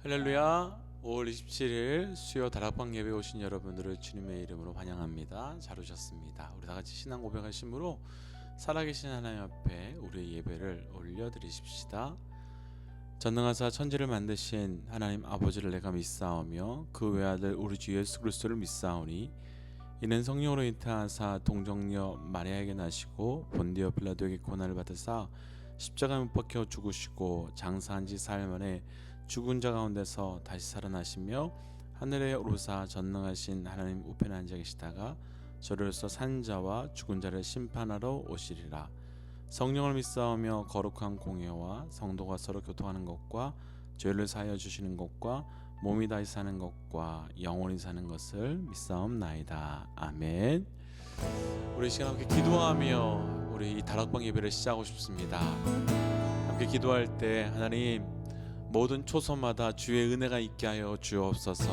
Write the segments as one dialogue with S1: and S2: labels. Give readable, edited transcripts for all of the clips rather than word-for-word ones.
S1: 할렐루야. 5월 27일 수요 다락방 예배 오신 여러분들을 주님의 이름으로 환영합니다. 잘 오셨습니다. 우리 다같이 신앙 고백하심으로 살아계신 하나님 앞에 우리의 예배를 올려드리십시다. 전능하사 천지를 만드신 하나님 아버지를 내가 믿사오며 그 외아들 우리 주 예수 그리스도를 믿사오니 이는 성령으로 잉태하사 동정녀 마리아에게 나시고 본디오 빌라도에게 고난을 받으사 십자가에 못 박혀 죽으시고 장사한 지 사흘 만에 죽은 자 가운데서 다시 살아나시며 하늘에 오르사 전능하신 하나님 우편에 앉아 계시다가 저리로서 산 자와 죽은 자를 심판하러 오시리라. 성령을 믿사오며 거룩한 공예와 성도가 서로 교통하는 것과 죄를 사하여 주시는 것과 몸이 다시 사는 것과 영원히 사는 것을 믿사옵나이다. 아멘. 우리 시간 함께 기도하며 우리 이 다락방 예배를 시작하고 싶습니다. 함께 기도할 때 하나님 모든 초소마다 주의 은혜가 있게 하여 주옵소서.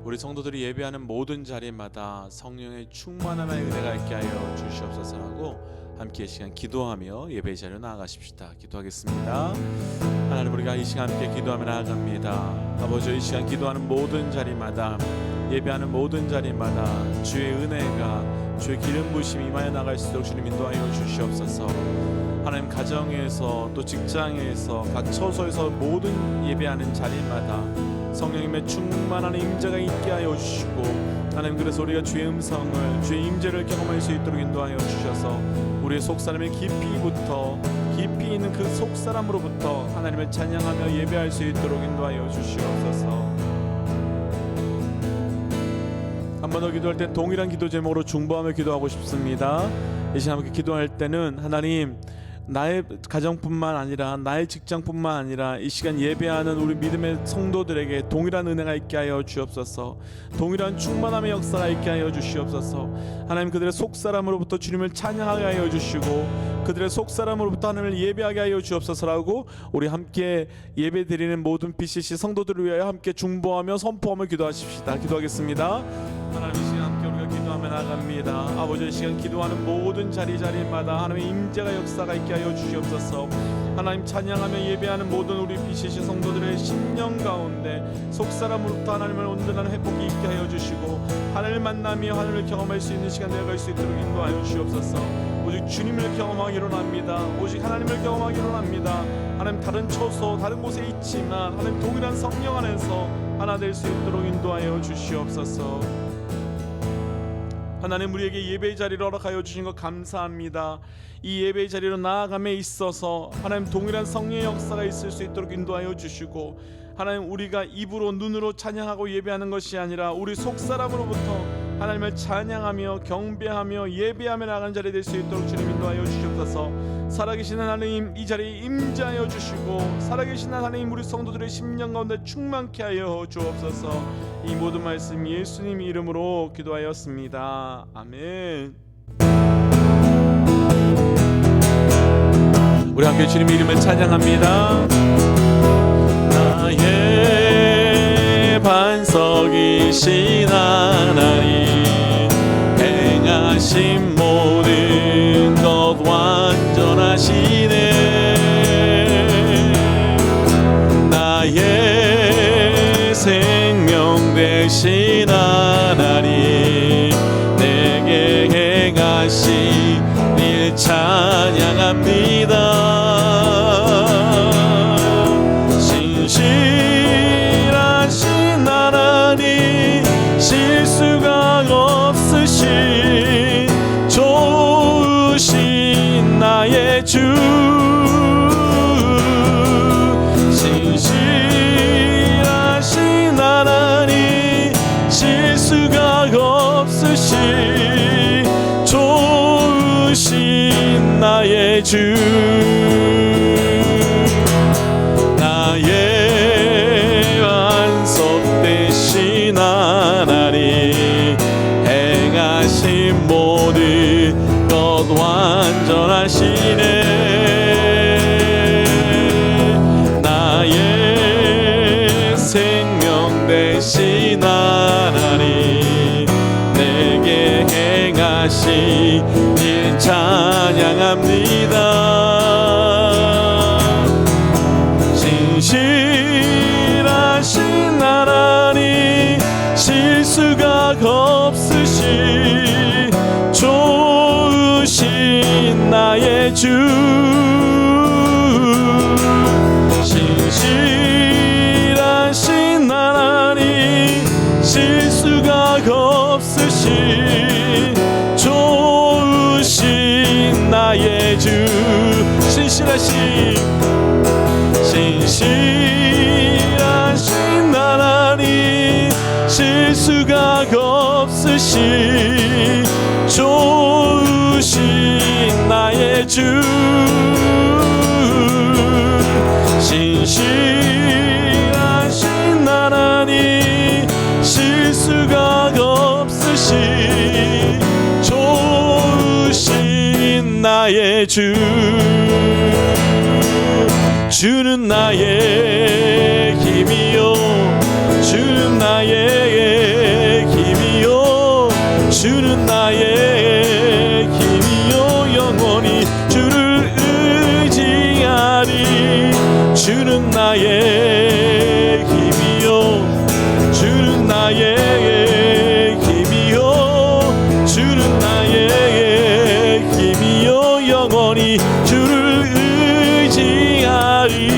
S1: 우리 성도들이 예배하는 모든 자리마다 성령의 충만함의 은혜가 있게 하여 주시옵소서라고 함께 이 시간 기도하며 예배 자리로 나아가십시다. 기도하겠습니다. 하나님, 우리가 이 시간 함께 기도하며 나아갑니다. 아버지, 이 시간 기도하는 모든 자리마다, 예배하는 모든 자리마다 주의 은혜가, 주의 기름 부으심이 임하여 나갈 수 있도록 주님 인도하여 주시옵소서. 하나님, 가정에서 또 직장에서 각 처소에서 모든 예배하는 자리마다 성령님의 충만한 임재가 있게 하여 주시고, 하나님, 그래서 우리가 주의 음성을, 주의 임재를 경험할 수 있도록 인도하여 주셔서 우리의 속사람의 깊이 있는 그 속사람으로부터 하나님을 찬양하며 예배할 수 있도록 인도하여 주시옵소서. 한 번 더 기도할 때 동일한 기도 제목으로 중보하며 기도하고 싶습니다. 이 시간 함께 기도할 때는 하나님, 나의 가정뿐만 아니라 나의 직장뿐만 아니라 이 시간 예배하는 우리 믿음의 성도들에게 동일한 은혜가 있게 하여 주옵소서. 동일한 충만함의 역사가 있게 하여 주시옵소서. 하나님, 그들의 속사람으로부터 주님을 찬양하게 하여 주시고 그들의 속사람으로부터 하나님을 예배하게 하여 주옵소서라고 우리 함께 예배드리는 모든 BCC 성도들을 위하여 함께 중보하며 선포하며 기도하십시다. 기도하겠습니다. 하나님, 이 시간 함께 우리가 기도하며 나갑니다. 아버지, 이 시간 기도하는 모든 자리마다 하나님의 임재가 역사가 있게 하여 주시옵소서. 하나님, 찬양하며 예배하는 모든 우리 BCC 성도들의 심령 가운데 속사람으로부터 하나님을 온전한 회복이 있게 하여 주시고 하나님을 만나며 하나님을 경험할 수 있는 시간 되어갈 수 있도록 인도하여 주시옵소서. 오직 주님을 경험하기로 합니다. 오직 하나님을 경험하기로 합니다. 하나님, 다른 처소 다른 곳에 있지만 하나님 동일한 성령 안에서 하나 될 수 있도록 인도하여 주시옵소서. 하나님, 우리에게 예배의 자리를 허락하여 주신 것 감사합니다. 이 예배의 자리로 나아감에 있어서 하나님 동일한 성령의 역사가 있을 수 있도록 인도하여 주시고, 하나님, 우리가 입으로 눈으로 찬양하고 예배하는 것이 아니라 우리 속사람으로부터 하나님을 찬양하며 경배하며 예배하며 나가는 자리 될 수 있도록 주님 인도하여 주시옵소서. 살아계신 하나님, 이 자리에 임재하여 주시고 살아계신 하나님, 우리 성도들의 심령 가운데 충만케 하여 주옵소서. 이 모든 말씀 예수님 이름으로 기도하였습니다. 아멘. 우리 함께 주님 이름을 찬양합니다. 나의 반석이신 하나님, 행하신 모든 것 완전하시네. 나의 생명 되신 하나님, 내게 행하신 일 찬양합니다. 신실하신 하나님, 실수가 없으신 좋으신 나의 주, 신실하신 하나님, 실수가 없으신 좋으신 나의 주, 나의 반석 되신 하나님, 행하신 모든 것 완전하시네. 나의 생명 되신 하나님, 내게 행하신 일 찬양합니다. 신실하신 하나님 실수가 없으신 좋으신 나의 주 신실하신 하나님 실수가 없으신 좋으신 나의 주 주는 나의 힘이요 주는 나의 힘이요 주는 나의 힘이요 영원히 주를 의지하리 주는 나의 힘이요 주는 나의 힘이요 주는 나의 힘이요 영원히 주를 의지하리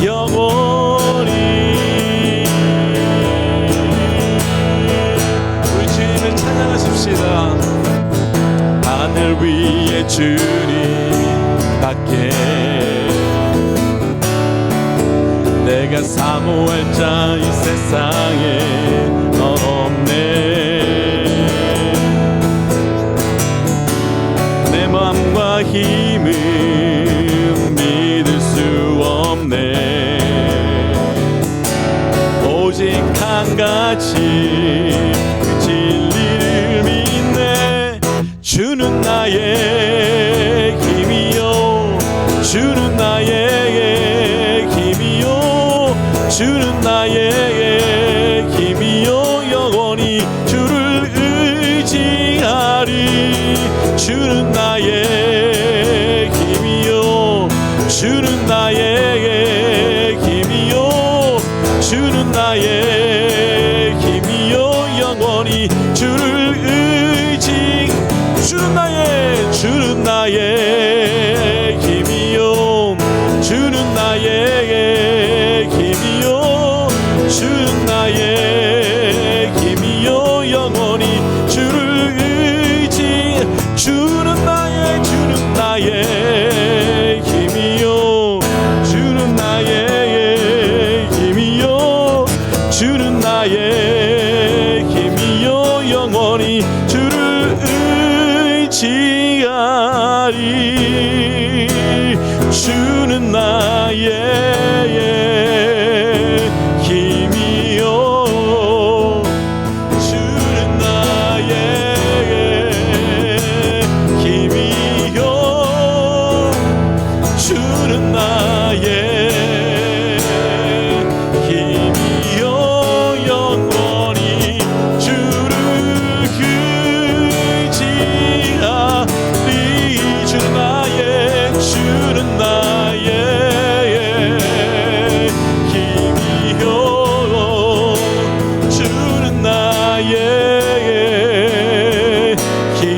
S1: 영원히 우리 주님을 찬양하십시다. 하늘 위에 주님 밖에 내가 사모할 자 이 세상에 없네 내 마음과 힘은 믿을 수 없네 오직 한 가지 그 진리를 믿네 주는 나의 힘이요 주는 나의 힘이요 주는 나의 힘이요 영원히 주를 의지하리 주는 나의 힘이요 주는 나의 힘이요 주는 나의 힘이요 영원히 주를 의지 주는 나의 힘이요 주는 나의 힘이요 주는 나의 힘이요 영원히 주를 의지 주는 나의 힘이요 주는 나의 힘이요 주는 나의 힘이요 영원히 주를 의지하리 주는 나의 힘이요 주는 나의 힘이요 주는 나의 힘이요 영원히 주를 의지하리 주는 나의 주는 나의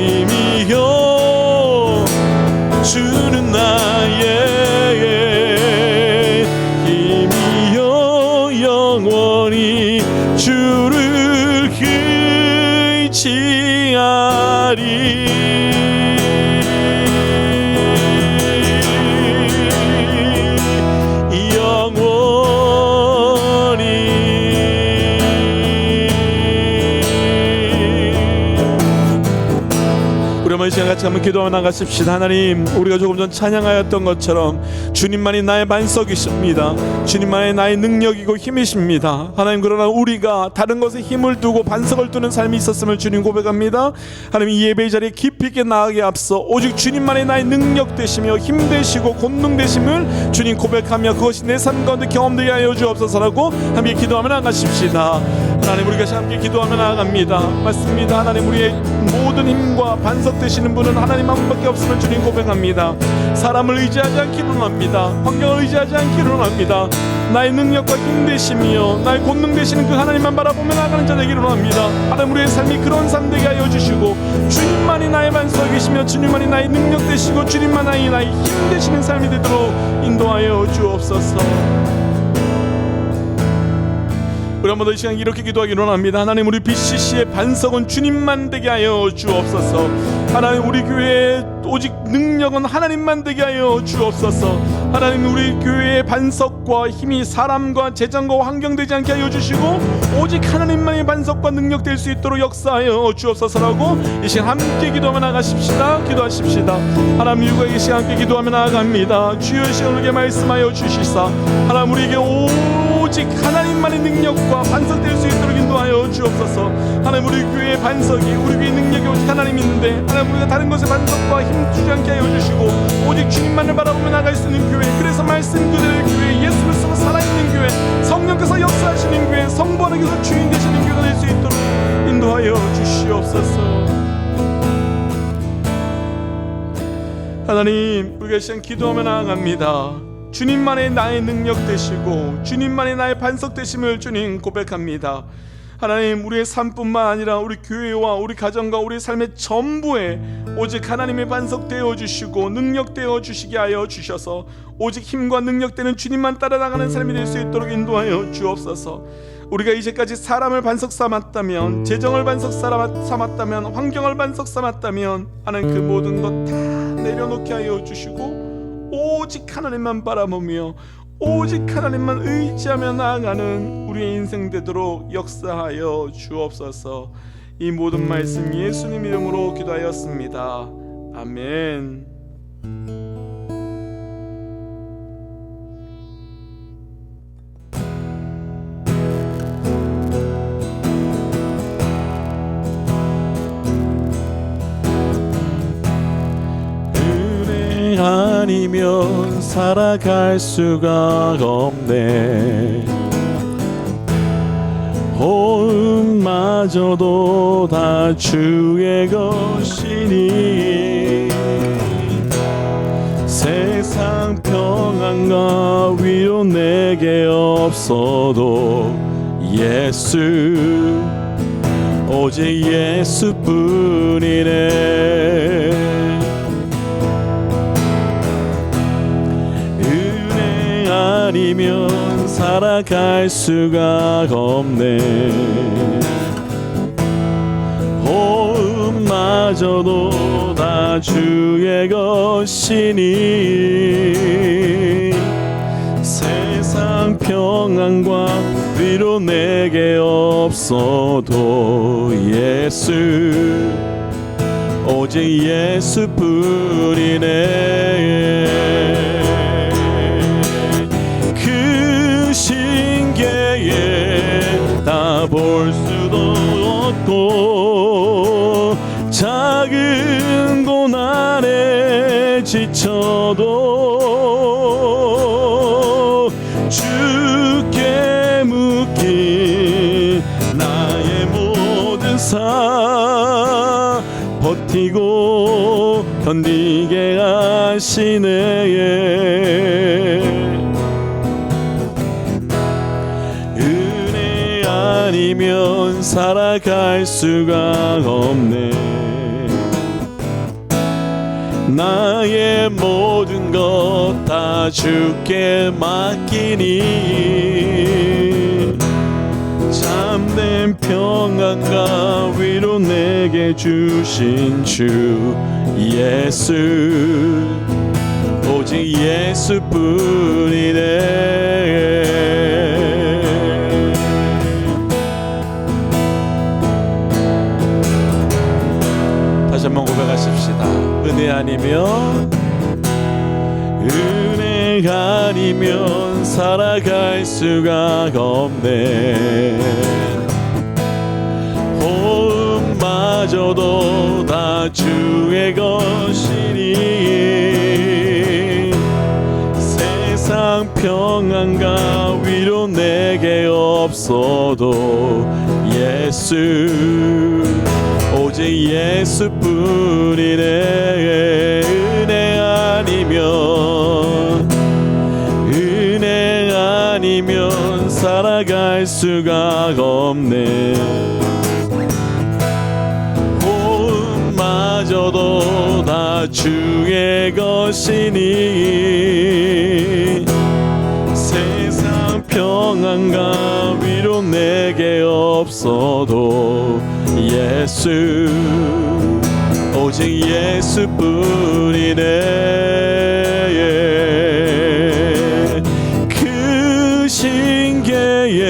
S1: 힘이요 주는 나의 힘이요 영원히 주를 의지하리 우리 시간 같이 한번 기도하며 나가십시다. 하나님 우리가 조금 전 찬양하였던 것처럼 주님만이 나의 반석이십니다. 주님만이 나의 능력이고 힘이십니다. 하나님 그러나 우리가 다른 것에 힘을 두고 반석을 두는 삶이 있었음을 주님 고백합니다. 하나님 이 예배의 자리에 깊이 있게 나아가기에 앞서 오직 주님만이 나의 능력 되시며 힘 되시고 권능 되심을 주님 고백하며 그것이 내 삶 가운데 경험되게 하여 주옵소서라고 함께 기도하며 나가십시다. 하나님 우리가 함께 기도하며 나아갑니다. 맞습니다. 하나님 우리의 모든 힘과 반석 되시는 분은 하나님 한 분밖에 없음을 주님 고백합니다. 사람을 의지하지 않기로 합니다. 환경을 의지하지 않기로 합니다. 나의 능력과 힘 되시며 나의 권능 되시는 그 하나님만 바라보며 나아가는 자 되기로 합니다. 하나님 우리의 삶이 그런 삶 되게 하여 주시고 주님만이 나의 반석이시며 주님만이 나의 능력 되시고 주님만이 나의 힘 되시는 삶이 되도록 인도하여 주옵소서. 우리 한번 더 이 시간 이렇게 기도하기로 합니다. 하나님 우리 BCC의 반석은 주님만 되게 하여 주옵소서.
S2: 하나님 우리 교회에 오직 능력은 하나님만 되게 하여 주옵소서. 하나님 우리 교회의 반석과 힘이 사람과 재정과 환경 되지 않게 하여 주시고 오직 하나님만의 반석과 능력 될 수 있도록 역사하여 주옵소서라고 이 시간 함께 기도하며 나가십시다. 기도하십시다. 하나님 우리가 이 시간 함께 기도하며 나아갑니다. 주여 이 시간 우리에게 말씀하여 주시사 하나님 우리에게 오직 하나님만의 능력과 반석 될 수 있도록 인도하여 주옵소서. 하나님 우리 교회의 반석이 우리 교회의 능력이 오직 하나님이 있는데 하나님 우리가 다른 것의 반석과 힘 주지 않게 하여 주시고 오직 주님만을 바라보며 나갈 수 있는 교회, 그래서 말씀 그대로의 교회, 예수 그리스도가 살아있는 교회, 성령께서 역사하시는 교회, 성부 하나님께서 주인 되시는 교회가 될 수 있도록 인도하여 주시옵소서. 하나님 우리가 시간 기도하며 나아갑니다. 주님만의 나의 능력 되시고 주님만의 나의 반석 되심을 주님 고백합니다. 하나님 우리의 삶뿐만 아니라 우리 교회와 우리 가정과 우리 삶의 전부에 오직 하나님의 반석 되어 주시고 능력 되어 주시게 하여 주셔서 오직 힘과 능력 되는 주님만 따라나가는 삶이 될 수 있도록 인도하여 주옵소서. 우리가 이제까지 사람을 반석 삼았다면, 재정을 반석 삼았다면, 환경을 반석 삼았다면 하나님 그 모든 것 다 내려놓게 하여 주시고 오직 하나님만 바라보며 오직 하나님만 의지하며 나아가는 우리의 인생 되도록 역사하여 주옵소서. 이 모든 말씀 예수님 이름으로 기도하였습니다. 아멘.
S1: 아니면 살아갈 수가 없네. 호흡마저도 다 주의 것이니 세상 평안과 위로 내게 없어도 예수, 오직 예수뿐이네. 아니면 살아갈 수가 없네. 호흡마저도 다 주의 것이니 세상 평안과 위로 내게 없어도 예수, 오직 예수뿐이네. 다 볼 수도 없고 작은 고난에 지쳐도 주께 묶인 나의 모든 삶 버티고 견디게 하시네. 아니면 살아갈 수가 없네. 나의 모든 것 다 주께 맡기니 참된 평안과 위로 내게 주신 주 예수, 오직 예수뿐이네. 다시 한번 고백하십시다. 은혜 아니면 살아갈 수가 없네. 호흡마저도 다 주의 것이니 세상 평안과 위로 내게 없어도 예수, 오직 예수뿐이네. 은혜 아니면 살아갈 수가 없네. 호흡마저도 다 주의 것이니 세상 평안과 위로 내게 없어도 예수,
S2: 오직 예수뿐이네. 그 신계에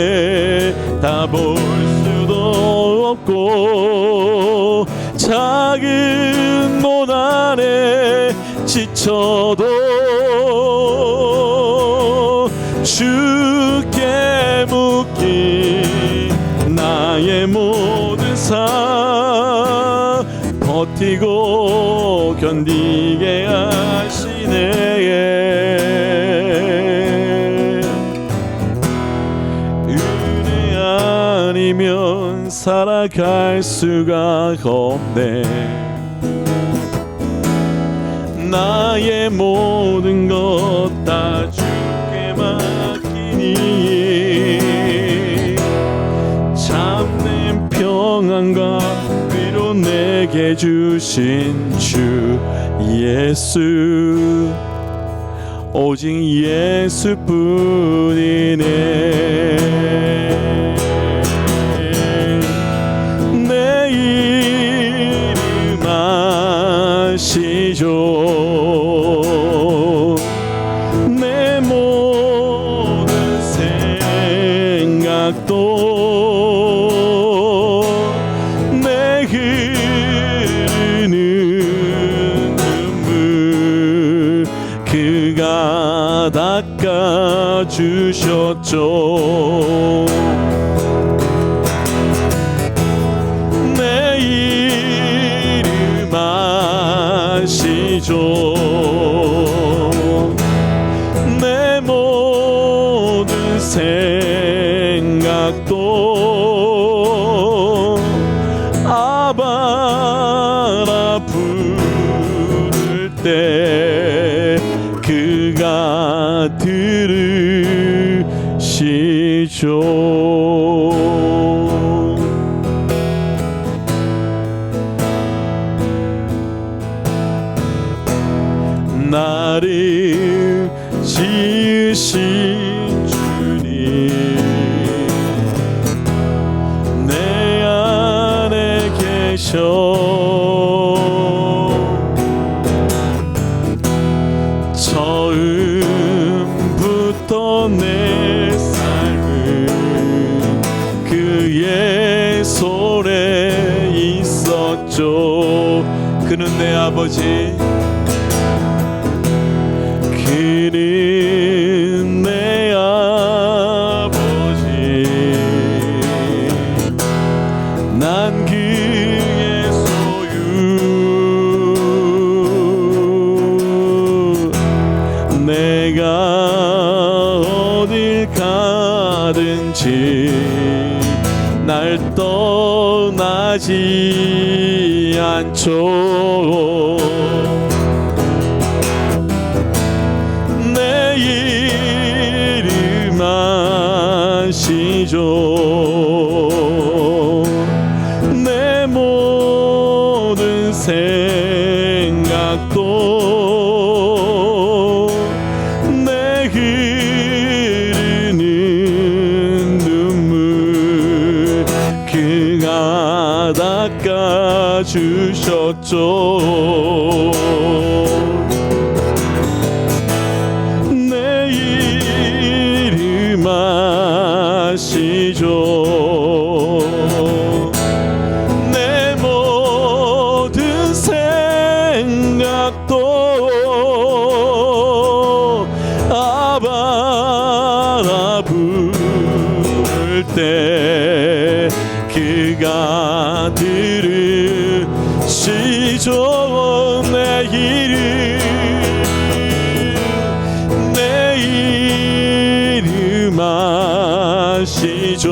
S2: 다 볼 수도 없고 작은 문 안에 지쳐도 주께 묻기 나의 모든 삶 버티고 견디게 하시네. 은혜 아니면 살아갈 수가 없네. 나의 모든 것 다 주께 맡기니 참된 평안과 위로 내게 주신 주 예수 오직 예수뿐이네. 내 이름 아시죠. 내 모든 생각도 내 흐르는 눈물 그가 닦아주셨죠. 내 이름 아시죠. 내 모든 생각도 아바라 부를 때 그가 들으시죠. 나를 지으신 주님 내 안에 계셔. 처음부터 내 삶은 그의 손에 있었죠. 그는 내 아버지, 그는 내 아버지, 난 그의 소유. 내가 어딜 가든지 날 떠나지 않죠. 내 이름 아시죠. 내 모든 생각도 내 흐르는 눈물 그가 닦아주셨죠. 내 이름 아시죠. 내 모든 생각도 아바라 부를 때 그가 들으시죠. 내 이름 아시죠.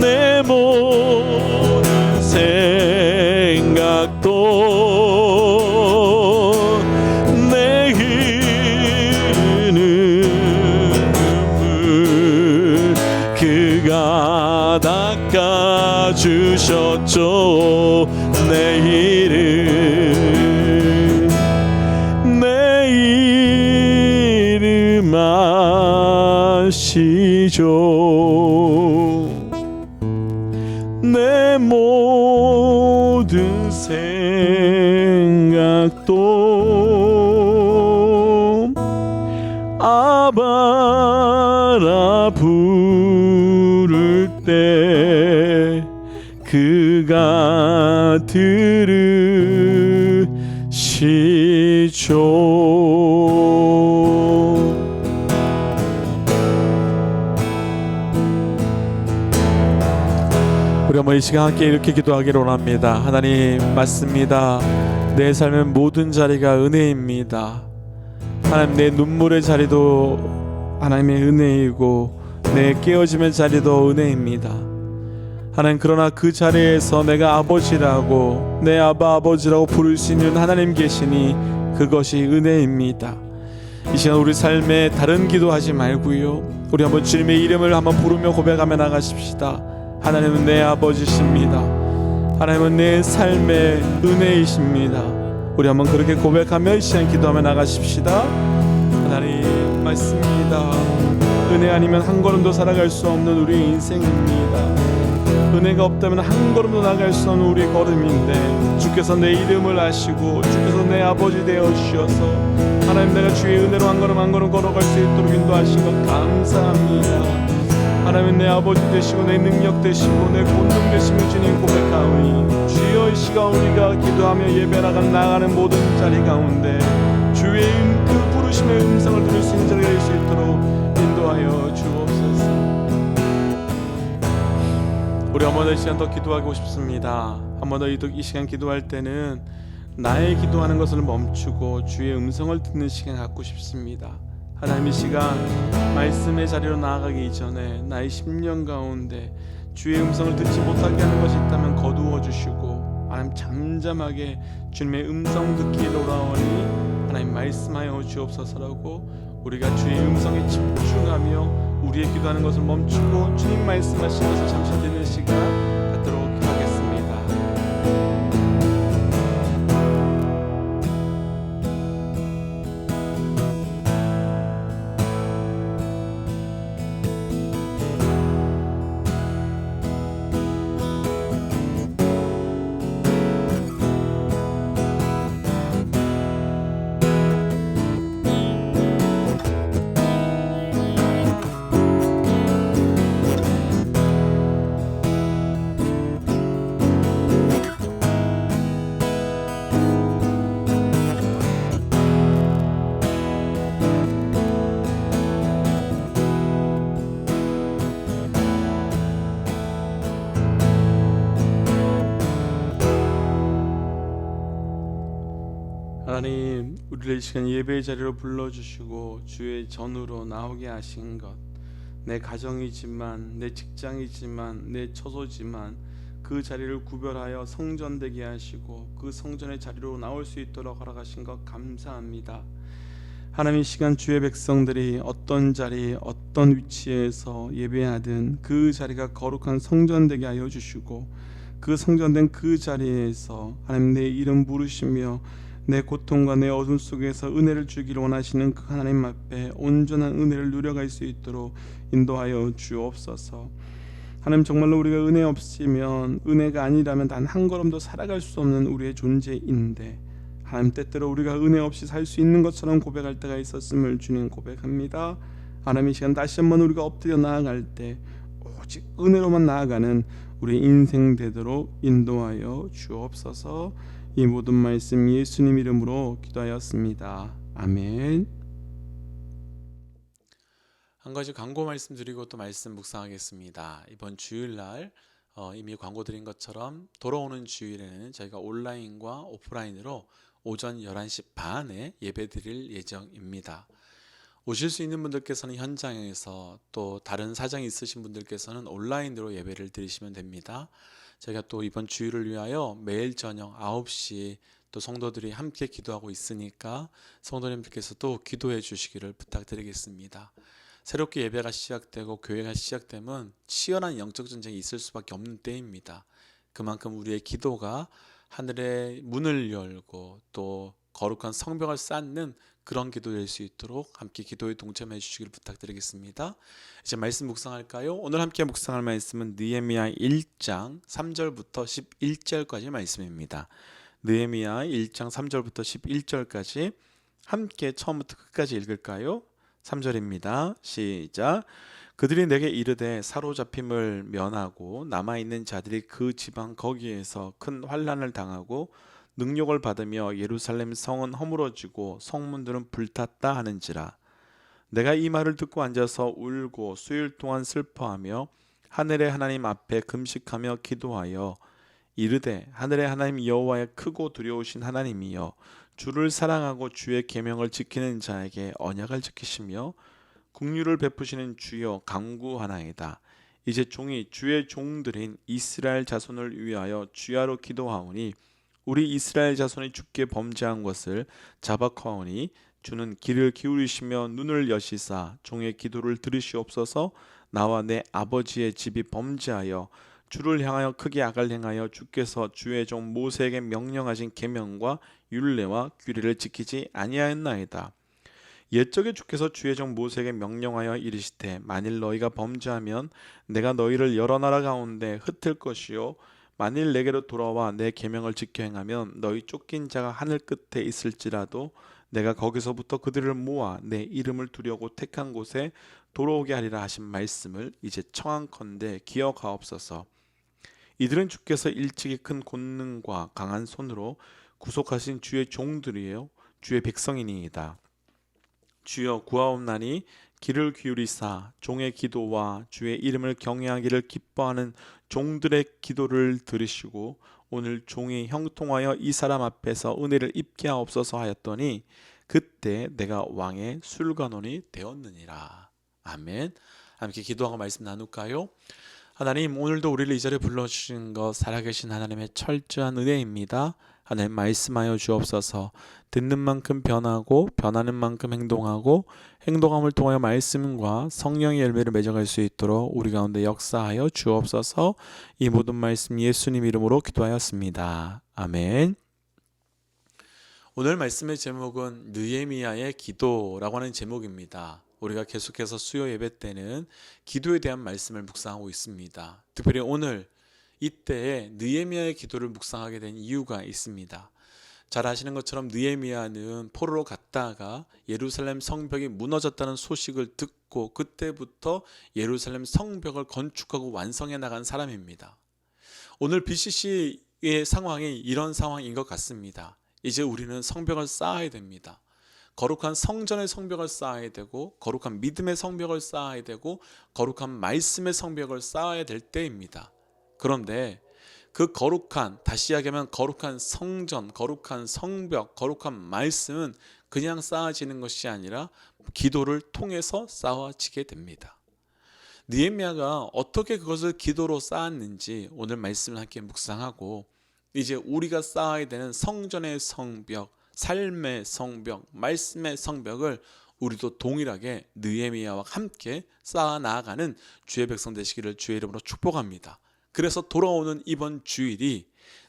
S2: 내 모든 생각도 내 흐르는 눈물 그가 닦아주셨죠. 내 이름 아시죠. 내 생각도 아바라 부를 때 그가 들으시죠. 우리 한번 이 시간 함께 이렇게 기도하기를 원합니다. 하나님, 맞습니다. 내 삶의 모든 자리가 은혜입니다. 하나님, 내 눈물의 자리도 하나님의 은혜이고 내 깨어짐의 자리도 은혜입니다. 하나님, 그러나 그 자리에서 내가 아버지라고, 내 아버지라고 부를 수 있는 하나님 계시니 그것이 은혜입니다. 이 시간 우리 삶에 다른 기도하지 말고요, 우리 한번 주님의 이름을 한번 부르며 고백하며 나가십시다. 하나님은 내 아버지십니다. 하나님은 내 삶의 은혜이십니다. 우리 한번 그렇게 고백하며 이 시간 기도하며 나가십시다. 하나님, 맞습니다. 은혜 아니면 한 걸음도 살아갈 수 없는 우리의 인생입니다. 은혜가 없다면 한 걸음도 나갈 수 없는 우리의 걸음인데, 주께서 내 이름을 아시고 주께서 내 아버지 되어 주셔서 하나님, 내가 주의 은혜로 한 걸음 한 걸음 걸어갈 수 있도록 인도하신 것 감사합니다. 하나님, 내 아버지 되시고 내 능력 되시고 내 본능 되시며 주님 고백하오니, 주여 이 시간 우리가 기도하며 예배 나가는 모든 자리 가운데 주의 그 부르심의 음성을 들을 수 있는 자리가 될 수 있도록 인도하여 주옵소서. 우리 한 번 더 이 시간 더 기도하고 싶습니다. 한 번 더 이 시간 기도할 때는 나의 기도하는 것을 멈추고 주의 음성을 듣는 시간 갖고 싶습니다. 하나님, 이 시간 말씀의 자리로 나아가기 이전에 나의 심령 가운데 주의 음성을 듣지 못하게 하는 것이 있다면 거두어 주시고, 하나님 잠잠하게 주님의 음성 듣기에 돌아오니 하나님 말씀하여 주옵소서라고, 우리가 주의 음성에 집중하며 우리의 기도하는 것을 멈추고 주님 말씀하신 것을 잠시 듣는 시간 갖도록 하겠습니다. 하나님, 우리를 이 시간 예배의 자리로 불러주시고 주의 전으로 나오게 하신 것, 내 가정이지만 내 직장이지만 내 처소지만 그 자리를 구별하여 성전되게 하시고 그 성전의 자리로 나올 수 있도록 허락하신 것 감사합니다. 하나님, 이 시간 주의 백성들이 어떤 자리 어떤 위치에서 예배하든 그 자리가 거룩한 성전되게 하여 주시고, 그 성전된 그 자리에서 하나님 내 이름 부르시며 내 고통과 내 어둠 속에서 은혜를 주기를 원하시는 그 하나님 앞에 온전한 은혜를 누려갈 수 있도록 인도하여 주옵소서. 하나님, 정말로 우리가 은혜 없으면, 은혜가 아니라면 단 한 걸음도 살아갈 수 없는 우리의 존재인데, 하나님 때때로 우리가 은혜 없이 살 수 있는 것처럼 고백할 때가 있었음을 주님 고백합니다. 하나님, 이 시간 다시 한번 우리가 엎드려 나아갈 때 오직 은혜로만 나아가는 우리 인생 되도록 인도하여 주옵소서. 이 모든 말씀 예수님 이름으로 기도하였습니다. 아멘.
S1: 한 가지 광고 말씀드리고 또 말씀 묵상하겠습니다. 이번 주일날 이미 광고 드린 것처럼 돌아오는 주일에는 저희가 온라인과 오프라인으로 오전 11시 반에 예배 드릴 예정입니다. 오실 수 있는 분들께서는 현장에서, 또 다른 사정이 있으신 분들께서는 온라인으로 예배를 드리시면 됩니다. 저희가 또 이번 주일을 위하여 매일 저녁 9시 또 성도들이 함께 기도하고 있으니까 성도님들께서 또 기도해 주시기를 부탁드리겠습니다. 새롭게 예배가 시작되고 교회가 시작되면 치열한 영적 전쟁이 있을 수밖에 없는 때입니다. 그만큼 우리의 기도가 하늘의 문을 열고 또 거룩한 성벽을 쌓는 그런 기도 될 수 있도록 함께 기도에 동참해 주시기를 부탁드리겠습니다. 이제 말씀 묵상할까요? 오늘 함께 묵상할 말씀은 느헤미야 1장 3절부터 11절까지 말씀입니다. 느헤미야 1장 3절부터 11절까지 함께 처음부터 끝까지 읽을까요? 3절입니다. 시작. 그들이 내게 이르되 사로잡힘을 면하고 남아있는 자들이 그 지방 거기에서 큰 환난을 당하고 능욕을 받으며 예루살렘 성은 허물어지고 성문들은 불탔다 하는지라. 내가 이 말을 듣고 앉아서 울고 수일 동안 슬퍼하며 하늘의 하나님 앞에 금식하며 기도하여 이르되 하늘의 하나님 여호와의 크고 두려우신 하나님이여 주를 사랑하고 주의 계명을 지키는 자에게 언약을 지키시며 국류를 베푸시는 주여 간구하나이다. 이제 종이 주의 종들인 이스라엘 자손을 위하여 주야로 기도하오니 우리 이스라엘 자손이 주께 범죄한 것을 자박하오니 주는 귀를 기울이시며 눈을 여시사 종의 기도를 들으시옵소서. 나와 내 아버지의 집이 범죄하여 주를 향하여 크게 악을 행하여 주께서 주의 종 모세에게 명령하신 계명과 율례와 규례를 지키지 아니하였나이다. 옛적에 주께서 주의 종 모세에게 명령하여 이르시되 만일 너희가 범죄하면 내가 너희를 여러 나라 가운데 흩을 것이요 만일 내게로 돌아와 내 계명을 지켜 행하면 너희 쫓긴 자가 하늘 끝에 있을지라도 내가 거기서부터 그들을 모아 내 이름을 두려고 택한 곳에 돌아오게 하리라 하신 말씀을 이제 청한컨대 기억하옵소서. 이들은 주께서 일찍이 큰 권능과 강한 손으로 구속하신 주의 종들이에요 주의 백성이니이다. 주여 구하옵나니 귀를 기울이사 종의 기도와 주의 이름을 경외하기를 기뻐하는 종들의 기도를 들으시고 오늘 종이 형통하여 이 사람 앞에서 은혜를 입게 하옵소서 하였더니 그때 내가 왕의 술관원이 되었느니라. 아멘. 함께 기도하고 말씀 나눌까요? 하나님, 오늘도 우리를 이 자리에 불러주신 것 살아계신 하나님의 철저한 은혜입니다. 하나님 말씀하여 주옵소서. 듣는 만큼 변하고 변하는 만큼 행동하고 행동함을 통하여 말씀과 성령의 열매를 맺어갈 수 있도록 우리 가운데 역사하여 주옵소서. 이 모든 말씀 예수님 이름으로 기도하였습니다. 아멘. 오늘 말씀의 제목은 느헤미야의 기도라고 하는 제목입니다. 우리가 계속해서 수요 예배 때는 기도에 대한 말씀을 묵상하고 있습니다. 특별히 오늘 이때에 느헤미야의 기도를 묵상하게 된 이유가 있습니다. 잘 아시는 것처럼 느헤미야는 포로로 갔다가 예루살렘 성벽이 무너졌다는 소식을 듣고 그때부터 예루살렘 성벽을 건축하고 완성해 나간 사람입니다. 오늘 BCC의 상황이 이런 상황인 것 같습니다. 이제 우리는 성벽을 쌓아야 됩니다. 거룩한 성전의 성벽을 쌓아야 되고 거룩한 믿음의 성벽을 쌓아야 되고 거룩한 말씀의 성벽을 쌓아야 될 때입니다. 그런데 그 거룩한, 다시 이야기하면 거룩한 성전, 거룩한 성벽, 거룩한 말씀은 그냥 쌓아지는 것이 아니라 기도를 통해서 쌓아지게 됩니다. 느헤미야가 어떻게 그것을 기도로 쌓았는지 오늘 말씀을 함께 묵상하고 이제 우리가 쌓아야 되는 성전의 성벽, 삶의 성벽, 말씀의 성벽을 우리도 동일하게 느헤미야와 함께 쌓아 나아가는 주의 백성 되시기를 주의 이름으로 축복합니다. 그래서 돌아오는 이번 주일이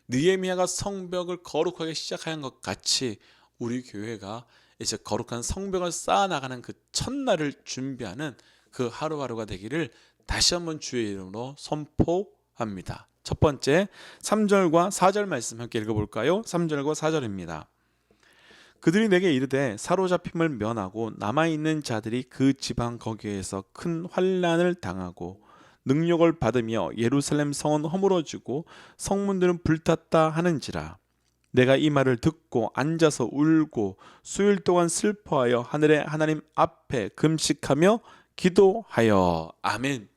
S1: 느헤미야가 성벽을 거룩하게 시작한 것 같이 우리 교회가 이제 거룩한 성벽을 쌓아 나가는 그 첫날을 준비하는 그 하루하루가 되기를 다시 한번 주의 이름으로 선포합니다. 첫 번째 3절과 4절 말씀 함께 읽어볼까요? 3절과 4절입니다. 그들이 내게 이르되 사로잡힘을 면하고 남아있는 자들이 그 지방 거기에서 큰 환난을 당하고 능욕을 받으며 예루살렘 성은 허물어지고 성문들은 불탔다 하는지라. 내가 이 말을 듣고 앉아서 울고 수일 동안 슬퍼하여 하늘의 하나님 앞에 금식하며 기도하여. 아멘.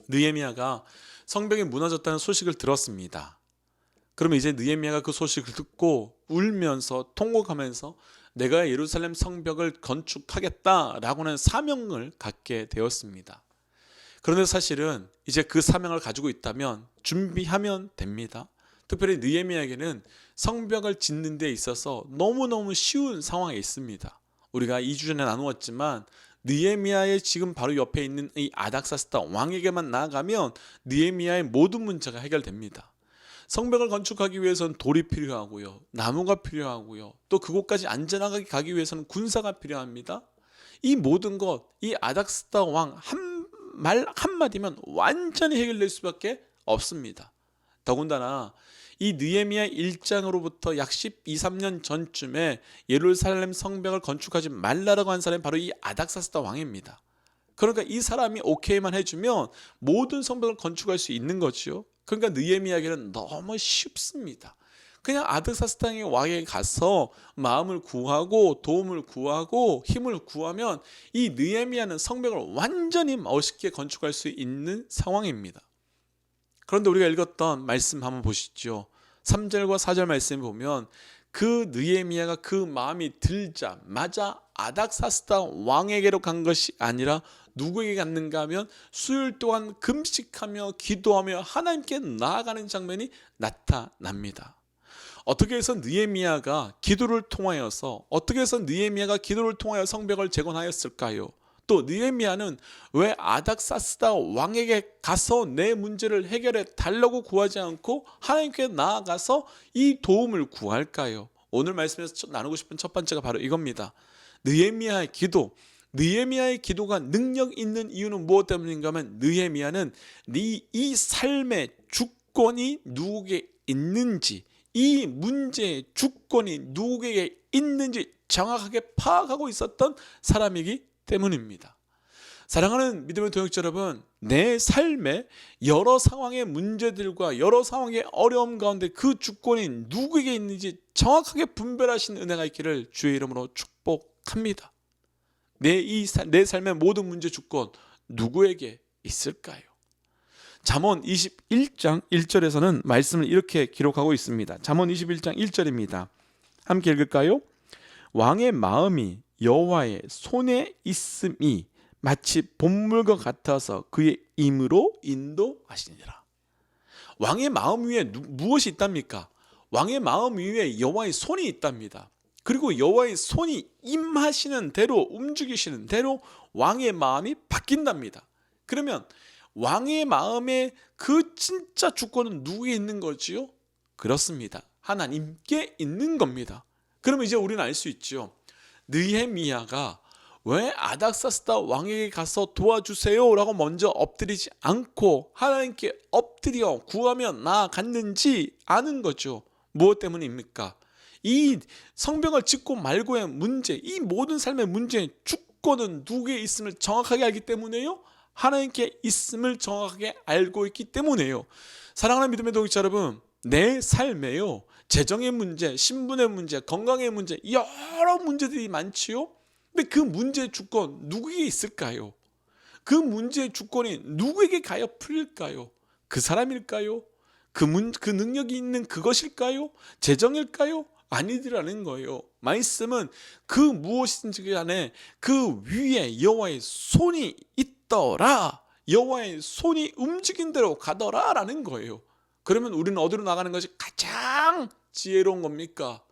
S1: 느헤미야가 성벽이 무너졌다는 소식을 들었습니다. 그러면 이제 느헤미야가 그 소식을 듣고 울면서 통곡하면서 내가 예루살렘 성벽을 건축하겠다라고 하는 사명을 갖게 되었습니다. 그런데 사실은 이제 그 사명을 가지고 있다면 준비하면 됩니다. 특별히 느헤미야에게는 성벽을 짓는 데 있어서 너무너무 쉬운 상황에 있습니다. 우리가 2주 전에 나누었지만 느헤미야의 지금 바로 옆에 있는 이 아닥사스다 왕에게만 나아가면 느헤미야의 모든 문제가 해결됩니다. 성벽을 건축하기 위해서는 돌이 필요하고요, 나무가 필요하고요, 또 그곳까지 안전하게 가기 위해서는 군사가 필요합니다. 이 모든 것, 이 아닥사스다 왕 말 한마디면 완전히 해결될 수밖에 없습니다. 더군다나 이 느헤미야 1장으로부터 약 12, 13년 전쯤에 예루살렘 성벽을 건축하지 말라라고 한 사람이 바로 이 아닥사스다 왕입니다. 그러니까 이 사람이 오케이만 해주면 모든 성벽을 건축할 수 있는 거지요. 그러니까 느헤미야에게는 너무 쉽습니다. 그냥 아닥사스다 왕에게 가서 마음을 구하고 도움을 구하고 힘을 구하면 이 느헤미야는 성벽을 완전히 멋있게 건축할 수 있는 상황입니다. 그런데 우리가 읽었던 말씀 한번 보시죠. 3절과 4절 말씀 보면 그 느헤미야가 그 마음이 들자마자 아닥사스다 왕에게로 간 것이 아니라 누구에게 갔는가 하면 수요일 동안 금식하며 기도하며 하나님께 나아가는 장면이 나타납니다. 어떻게 해서 느헤미야가 기도를 통하여서 성벽을 재건하였을까요? 또 느헤미야는 왜 아닥사스다 왕에게 가서 내 문제를 해결해 달라고 구하지 않고 하나님께 나아가서 이 도움을 구할까요? 오늘 말씀에서 나누고 싶은 첫 번째가 바로 이겁니다. 느헤미야의 기도가 능력 있는 이유는 무엇 때문인가 하면 느헤미야는 이 삶의 주권이 누구에게 있는지, 이 문제의 주권이 누구에게 있는지 정확하게 파악하고 있었던 사람이기 때문입니다. 사랑하는 믿음의 동역자 여러분, 내 삶의 여러 상황의 문제들과 여러 상황의 어려움 가운데 그 주권이 누구에게 있는지 정확하게 분별하신 은혜가 있기를 주의 이름으로 축복합니다. 내 삶의 모든 문제 주권 누구에게 있을까요? 잠언 21장 1절에서는 말씀을 이렇게 기록하고 있습니다. 잠언 21장 1절입니다. 함께 읽을까요? 왕의 마음이 여호와의 손에 있음이 마치 본물과 같아서 그의 임으로 인도하시니라. 왕의 마음 위에 무엇이 있답니까? 왕의 마음 위에 여호와의 손이 있답니다. 그리고 여호와의 손이 임하시는 대로, 움직이시는 대로 왕의 마음이 바뀐답니다. 그러면 왕의 마음에 그 진짜 주권은 누구에 있는 거지요? 그렇습니다. 하나님께 있는 겁니다. 그러면 이제 우리는 알 수 있죠. 느헤미야가 왜 아닥사스다 왕에게 가서 도와주세요 라고 먼저 엎드리지 않고 하나님께 엎드려 구하며 나아갔는지 아는 거죠. 무엇 때문입니까? 이 성벽을 짓고 말고의 문제, 이 모든 삶의 문제의 주권은 누구에 있음을 정확하게 알기 때문에요. 하나님께 있음을 정확하게 알고 있기 때문에요. 사랑하는 믿음의 동역자 여러분, 내 삶에요, 재정의 문제, 신분의 문제, 건강의 문제, 여러 문제들이 많지요. 근데 그 문제의 주권 누구에게 있을까요? 그 문제의 주권이 누구에게 가야 풀릴까요? 그 사람일까요? 그 능력이 있는 그것일까요? 재정일까요? 아니더라는 거예요. 말씀은 그 무엇이든지 간에 그 위에 여호와의 손이 있더라, 여호와의 손이 움직인 대로 가더라 라는 거예요. 그러면 우리는 어디로 나가는 것이 가장 지혜로운 겁니까?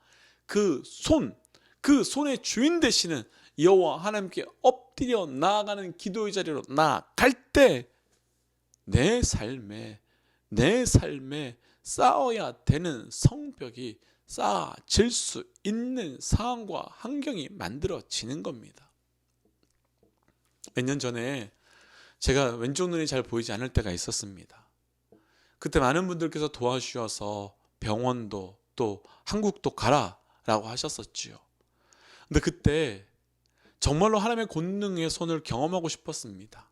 S1: 그 손의 주인 되시는 여호와 하나님께 엎드려 나아가는 기도의 자리로 나아갈 때 내 삶에 쌓아야 되는 성벽이 쌓아질 수 있는 상황과 환경이 만들어지는 겁니다. 몇 년 전에 제가 왼쪽 눈이 잘 보이지 않을 때가 있었습니다. 그때 많은 분들께서 도와주셔서 병원도 또 한국도 가라라고 하셨었지요. 근데 그때 정말로 하나님의 권능의 손을 경험하고 싶었습니다.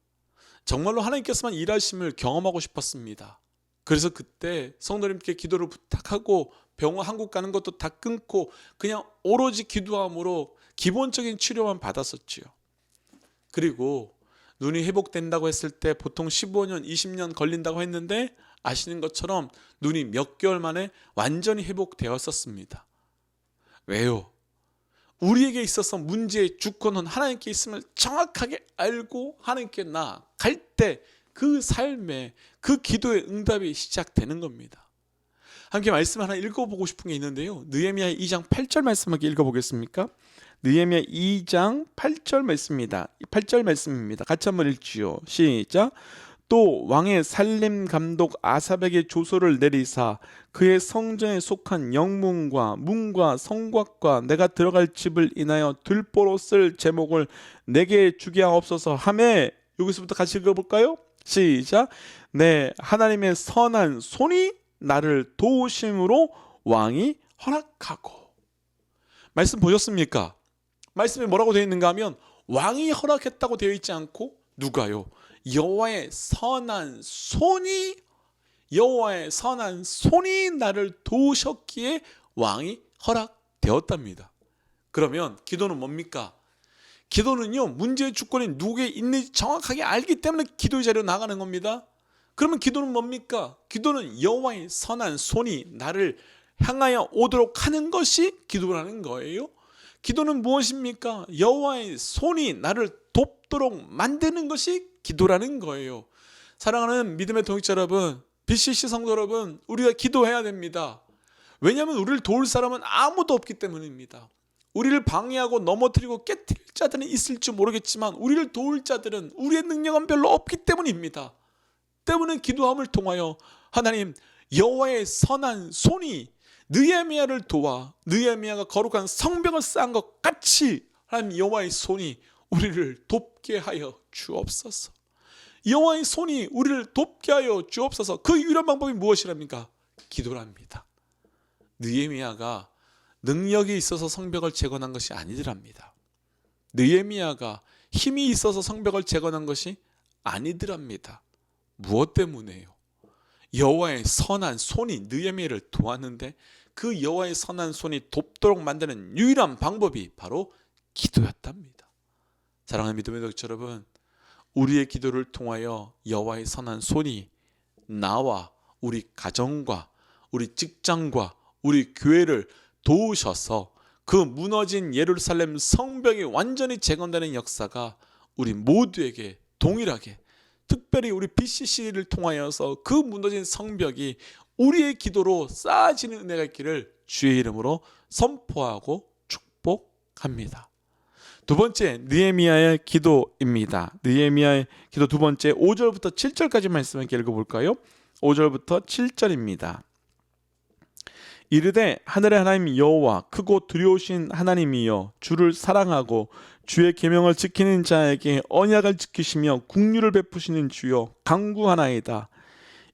S1: 정말로 하나님께서만 일하심을 경험하고 싶었습니다. 그래서 그때 성도님께 기도를 부탁하고 병원 한국 가는 것도 다 끊고 그냥 오로지 기도함으로 기본적인 치료만 받았었지요. 그리고 눈이 회복된다고 했을 때 보통 15년, 20년 걸린다고 했는데 아시는 것처럼 눈이 몇 개월 만에 완전히 회복되었었습니다. 왜요? 우리에게 있어서 문제의 주권은 하나님께 있음을 정확하게 알고 하나님께 나아갈 때 그 삶에 그 기도의 응답이 시작되는 겁니다. 함께 말씀 하나 읽어보고 싶은 게 있는데요. 느헤미야 2장 8절 말씀 함께 읽어보겠습니까? 느헤미야 2장 8절 말씀입니다. 8절 말씀입니다. 같이 한번 읽지요. 시작. 또 왕의 살림 감독 아삽에게 조서를 내리사 그의 성전에 속한 영문과 문과 성곽과 내가 들어갈 집을 인하여 들보로 쓸 제목을 내게 주게 하옵소서 하매, 여기서부터 같이 읽어볼까요? 시작. 네, 하나님의 선한 손이
S2: 나를 도우심으로 왕이 허락하고. 말씀 보셨습니까? 말씀에 뭐라고 되어 있는가 하면 왕이 허락했다고 되어 있지 않고 누가요? 여호와의 선한 손이 나를 도우셨기에 왕이 허락되었답니다. 그러면 기도는 뭡니까? 기도는요, 문제의 주권이 누구에 있는지 정확하게 알기 때문에 기도의 자리로 나가는 겁니다. 그러면 기도는 뭡니까? 기도는 여호와의 선한 손이 나를 향하여 오도록 하는 것이 기도라는 거예요. 기도는 무엇입니까? 여호와의 손이 나를 돕도록 만드는 것이 기도라는 거예요. 사랑하는 믿음의 동역자 여러분, BCC 성도 여러분, 우리가 기도해야 됩니다. 왜냐하면 우리를 도울 사람은 아무도 없기 때문입니다. 우리를 방해하고 넘어뜨리고 깨뜨릴 자들은 있을지 모르겠지만 우리를 도울 자들은, 우리의 능력은 별로 없기 때문입니다. 때문에 기도함을 통하여 하나님, 여호와의 선한 손이 느헤미야를 도와 느헤미야가 거룩한 성벽을 쌓은 것 같이 하나님, 여호와의 손이 우리를 돕게 하여 주옵소서. 여호와의 손이 우리를 돕게 하여 주옵소서. 그 유일한 방법이 무엇이랍니까? 기도랍니다. 느헤미야가 능력이 있어서 성벽을 재건한 것이 아니더랍니다. 느헤미야가 힘이 있어서 성벽을 재건한 것이 아니더랍니다. 무엇 때문에요? 여호와의 선한 손이 느헤미야를 도왔는데 그 여호와의 선한 손이 돕도록 만드는 유일한 방법이 바로 기도였답니다. 사랑하는 믿음의 동역자 여러분, 우리의 기도를 통하여 여호와의 선한 손이 나와 우리 가정과 우리 직장과 우리 교회를 도우셔서 그 무너진 예루살렘 성벽이 완전히 재건되는 역사가 우리 모두에게 동일하게, 특별히 우리 BCC를 통하여서 그 무너진 성벽이 우리의 기도로 쌓아지는 은혜가 있기를 주의 이름으로 선포하고 축복합니다. 두 번째, 느헤미야의 기도입니다. 느헤미야의 기도 두 번째, 5절부터 7절까지 말씀을 읽어볼까요? 5절부터 7절입니다. 이르되 하늘의 하나님 여호와, 크고 두려우신 하나님이여, 주를 사랑하고 주의 계명을 지키는 자에게 언약을 지키시며 국류를 베푸시는 주여, 간구하나이다.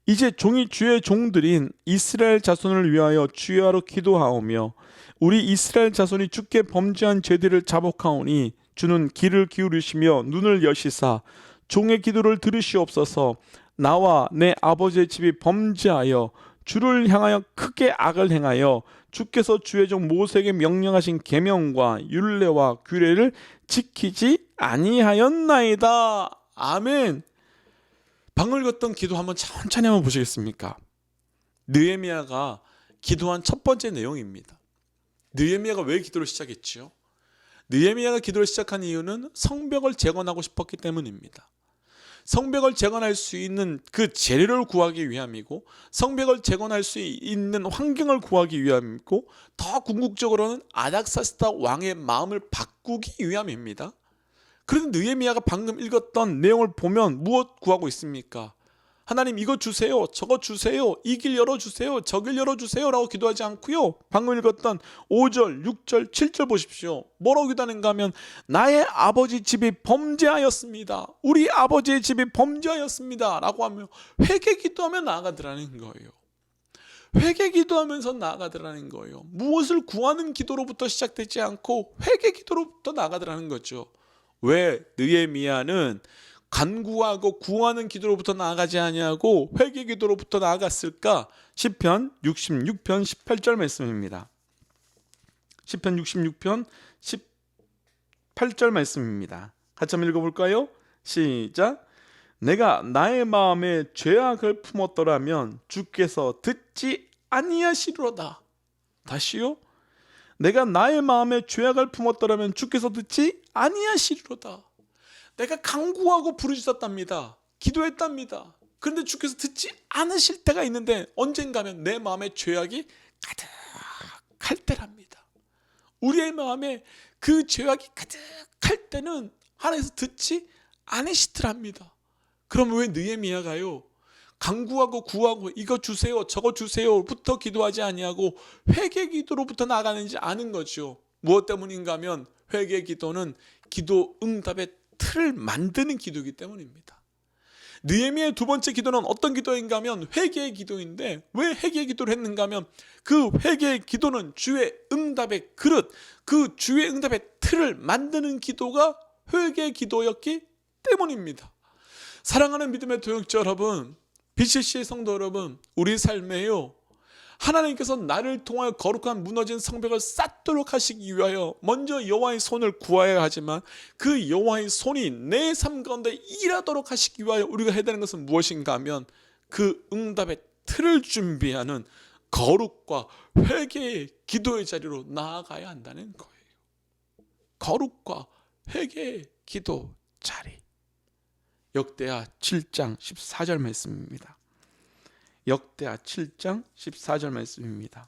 S2: 이제 종이 주의 종들인 이스라엘 자손을 위하여 주여로 기도하오며 우리 이스라엘 자손이 주께 범죄한 죄들을 자복하오니 주는 귀를 기울이시며 눈을 여시사 종의 기도를 들으시옵소서. 나와 내 아버지의 집이 범죄하여 주를 향하여 크게 악을 행하여 주께서 주의 종 모세에게 명령하신 계명과 율례와 규례를 지키지 아니하였나이다. 아멘. 방을 걷던 기도 한번 천천히 한번 보시겠습니까? 느헤미야가 기도한 첫 번째 내용입니다. 느헤미야가 왜 기도를 시작했지요? 느헤미야가 기도를 시작한 이유는 성벽을 재건하고 싶었기 때문입니다. 성벽을 재건할 수 있는 그 재료를 구하기 위함이고, 성벽을 재건할 수 있는 환경을 구하기 위함이고, 더 궁극적으로는 아닥사스다 왕의 마음을 바꾸기 위함입니다. 그런데 느헤미야가 방금 읽었던 내용을 보면 무엇 구하고 있습니까? 하나님, 이거 주세요, 저거 주세요, 이 길 열어주세요, 저 길 열어주세요 라고 기도하지 않고요, 방금 읽었던 5절, 6절, 7절 보십시오. 뭐라고 기도하는가 하면 나의 아버지 집이 범죄하였습니다, 우리 아버지의 집이 범죄하였습니다 라고 하며 회개 기도하며 나아가더라는 거예요. 회개 기도하면서 나아가더라는 거예요. 무엇을 구하는 기도로부터 시작되지 않고 회개 기도로부터 나아가더라는 거죠. 왜 느헤미야는 간구하고 구하는 기도로부터 나아가지 아니하고 회개 기도로부터 나아갔을까? 시편 66편 18절 말씀입니다. 시편 66편 18절 말씀입니다. 같이 한번 읽어볼까요? 시작. 내가 나의 마음에 죄악을 품었더라면 주께서 듣지 아니하시리로다. 다시요. 내가 나의 마음에 죄악을 품었더라면 주께서 듣지 아니하시리로다. 내가 간구하고 부르짖었답니다. 기도했답니다. 그런데 주께서 듣지 않으실 때가 있는데 언젠가면 내 마음에 죄악이 가득할 때랍니다. 우리의 마음에 그 죄악이 가득할 때는 하나님께서 듣지 않으시더랍니다. 그럼 왜 느헤미야가요, 간구하고 구하고 이거 주세요 저거 주세요부터 기도하지 아니하고 회개 기도로부터 나가는지 아는 거죠. 무엇 때문인가 하면 회개 기도는 기도 응답의 틀을 만드는 기도이기 때문입니다. 느헤미야의 두 번째 기도는 어떤 기도인가 하면 회개의 기도인데, 왜 회개의 기도를 했는가 하면 그 회개의 기도는 주의 응답의 그릇, 그 주의 응답의 틀을 만드는 기도가 회개의 기도였기 때문입니다. 사랑하는 믿음의 도역자 여러분, BCC의 성도 여러분, 우리 삶에요, 하나님께서 나를 통하여 거룩한 무너진 성벽을 쌓도록 하시기 위하여 먼저 여호와의 손을 구하여야 하지만, 그 여호와의 손이 내 삶 가운데 일하도록 하시기 위하여 우리가 해야 되는 것은 무엇인가 하면 그 응답의 틀을 준비하는 거룩과 회개의 기도의 자리로 나아가야 한다는 거예요. 거룩과 회개의 기도 자리. 역대하 7장 14절 말씀입니다. 역대하 7장 14절 말씀입니다.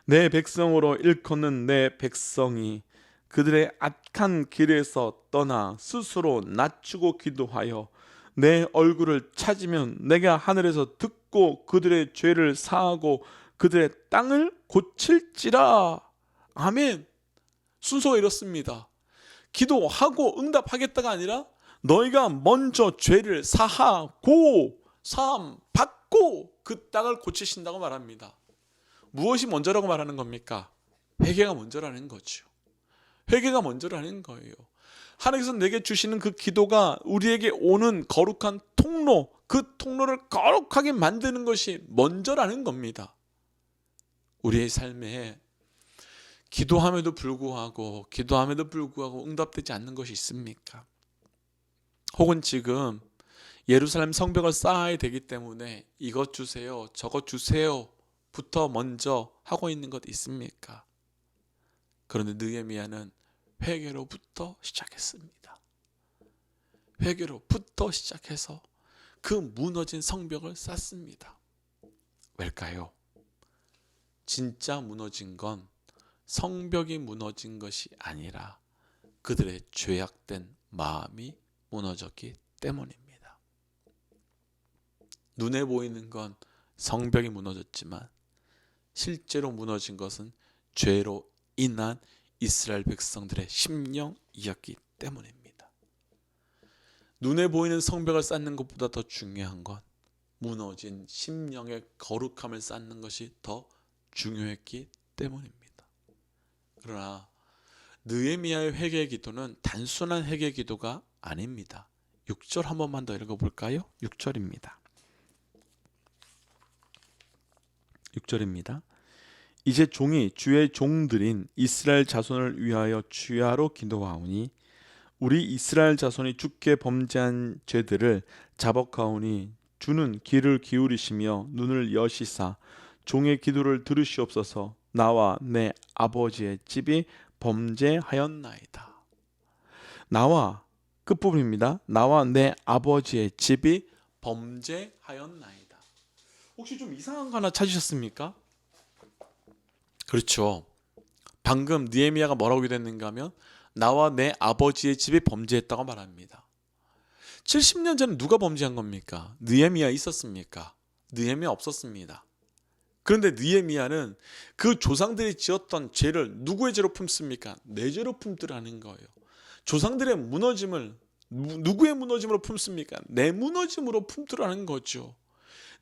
S2: 내 백성으로 일컫는 내 백성이 그들의 악한 길에서 떠나 스스로 낮추고 기도하여 내 얼굴을 찾으면 내가 하늘에서 듣고 그들의 죄를 사하고 그들의 땅을 고칠지라. 아멘. 순서가 이렇습니다. 기도하고 응답하겠다가 아니라 너희가 먼저 죄를 사하고 사함 받고 그 땅을 고치신다고 말합니다. 무엇이 먼저라고 말하는 겁니까? 회개가 먼저라는 거죠. 회개가 먼저라는 거예요. 하나님께서 내게 주시는 그 기도가 우리에게 오는 거룩한 통로, 그 통로를 거룩하게 만드는 것이 먼저라는 겁니다. 우리의 삶에 기도함에도 불구하고 응답되지 않는 것이 있습니까? 혹은 지금 예루살렘 성벽을 쌓아야 되기 때문에 이것 주세요, 저것 주세요 부터 먼저 하고 있는 것 있습니까? 그런데 느헤미야는 회개로부터 시작했습니다. 회개로부터 시작해서 그 무너진 성벽을 쌓습니다. 왜일까요? 진짜 무너진 건 성벽이 무너진 것이 아니라 그들의 죄악된 마음이 무너졌기 때문입니다. 눈에 보이는 건 성벽이 무너졌지만 실제로 무너진 것은 죄로 인한 이스라엘 백성들의 심령이었기 때문입니다. 눈에 보이는 성벽을 쌓는 것보다 더 중요한 건 무너진 심령의 거룩함을 쌓는 것이 더 중요했기 때문입니다. 그러나 느헤미야의 회개의 기도는 단순한 회개의 기도가 아닙니다. 6절 한 번만 더 읽어볼까요? 6절입니다. 6절입니다. 이제 종이 주의 종들인 이스라엘 자손을 위하여 주야로 기도하오니 우리 이스라엘 자손이 주께 범죄한 죄들을 자복하오니 주는 귀를 기울이시며 눈을 여시사 종의 기도를 들으시옵소서. 나와 내 아버지의 집이 범죄하였나이다. 나와, 끝부분입니다. 나와 내 아버지의 집이 범죄하였나이다. 혹시 좀 이상한 거 하나 찾으셨습니까? 그렇죠. 방금 느헤미야가 뭐라고 기도했는가 하면 나와 내 아버지의 집이 범죄했다고 말합니다. 70년 전에 누가 범죄한 겁니까? 느헤미야 있었습니까? 느헤미야 없었습니다. 그런데 느헤미야는 그 조상들이 지었던 죄를 누구의 죄로 품습니까? 내 죄로 품더라는 거예요. 조상들의 무너짐을 누구의 무너짐으로 품습니까? 내 무너짐으로 품더라는 거죠.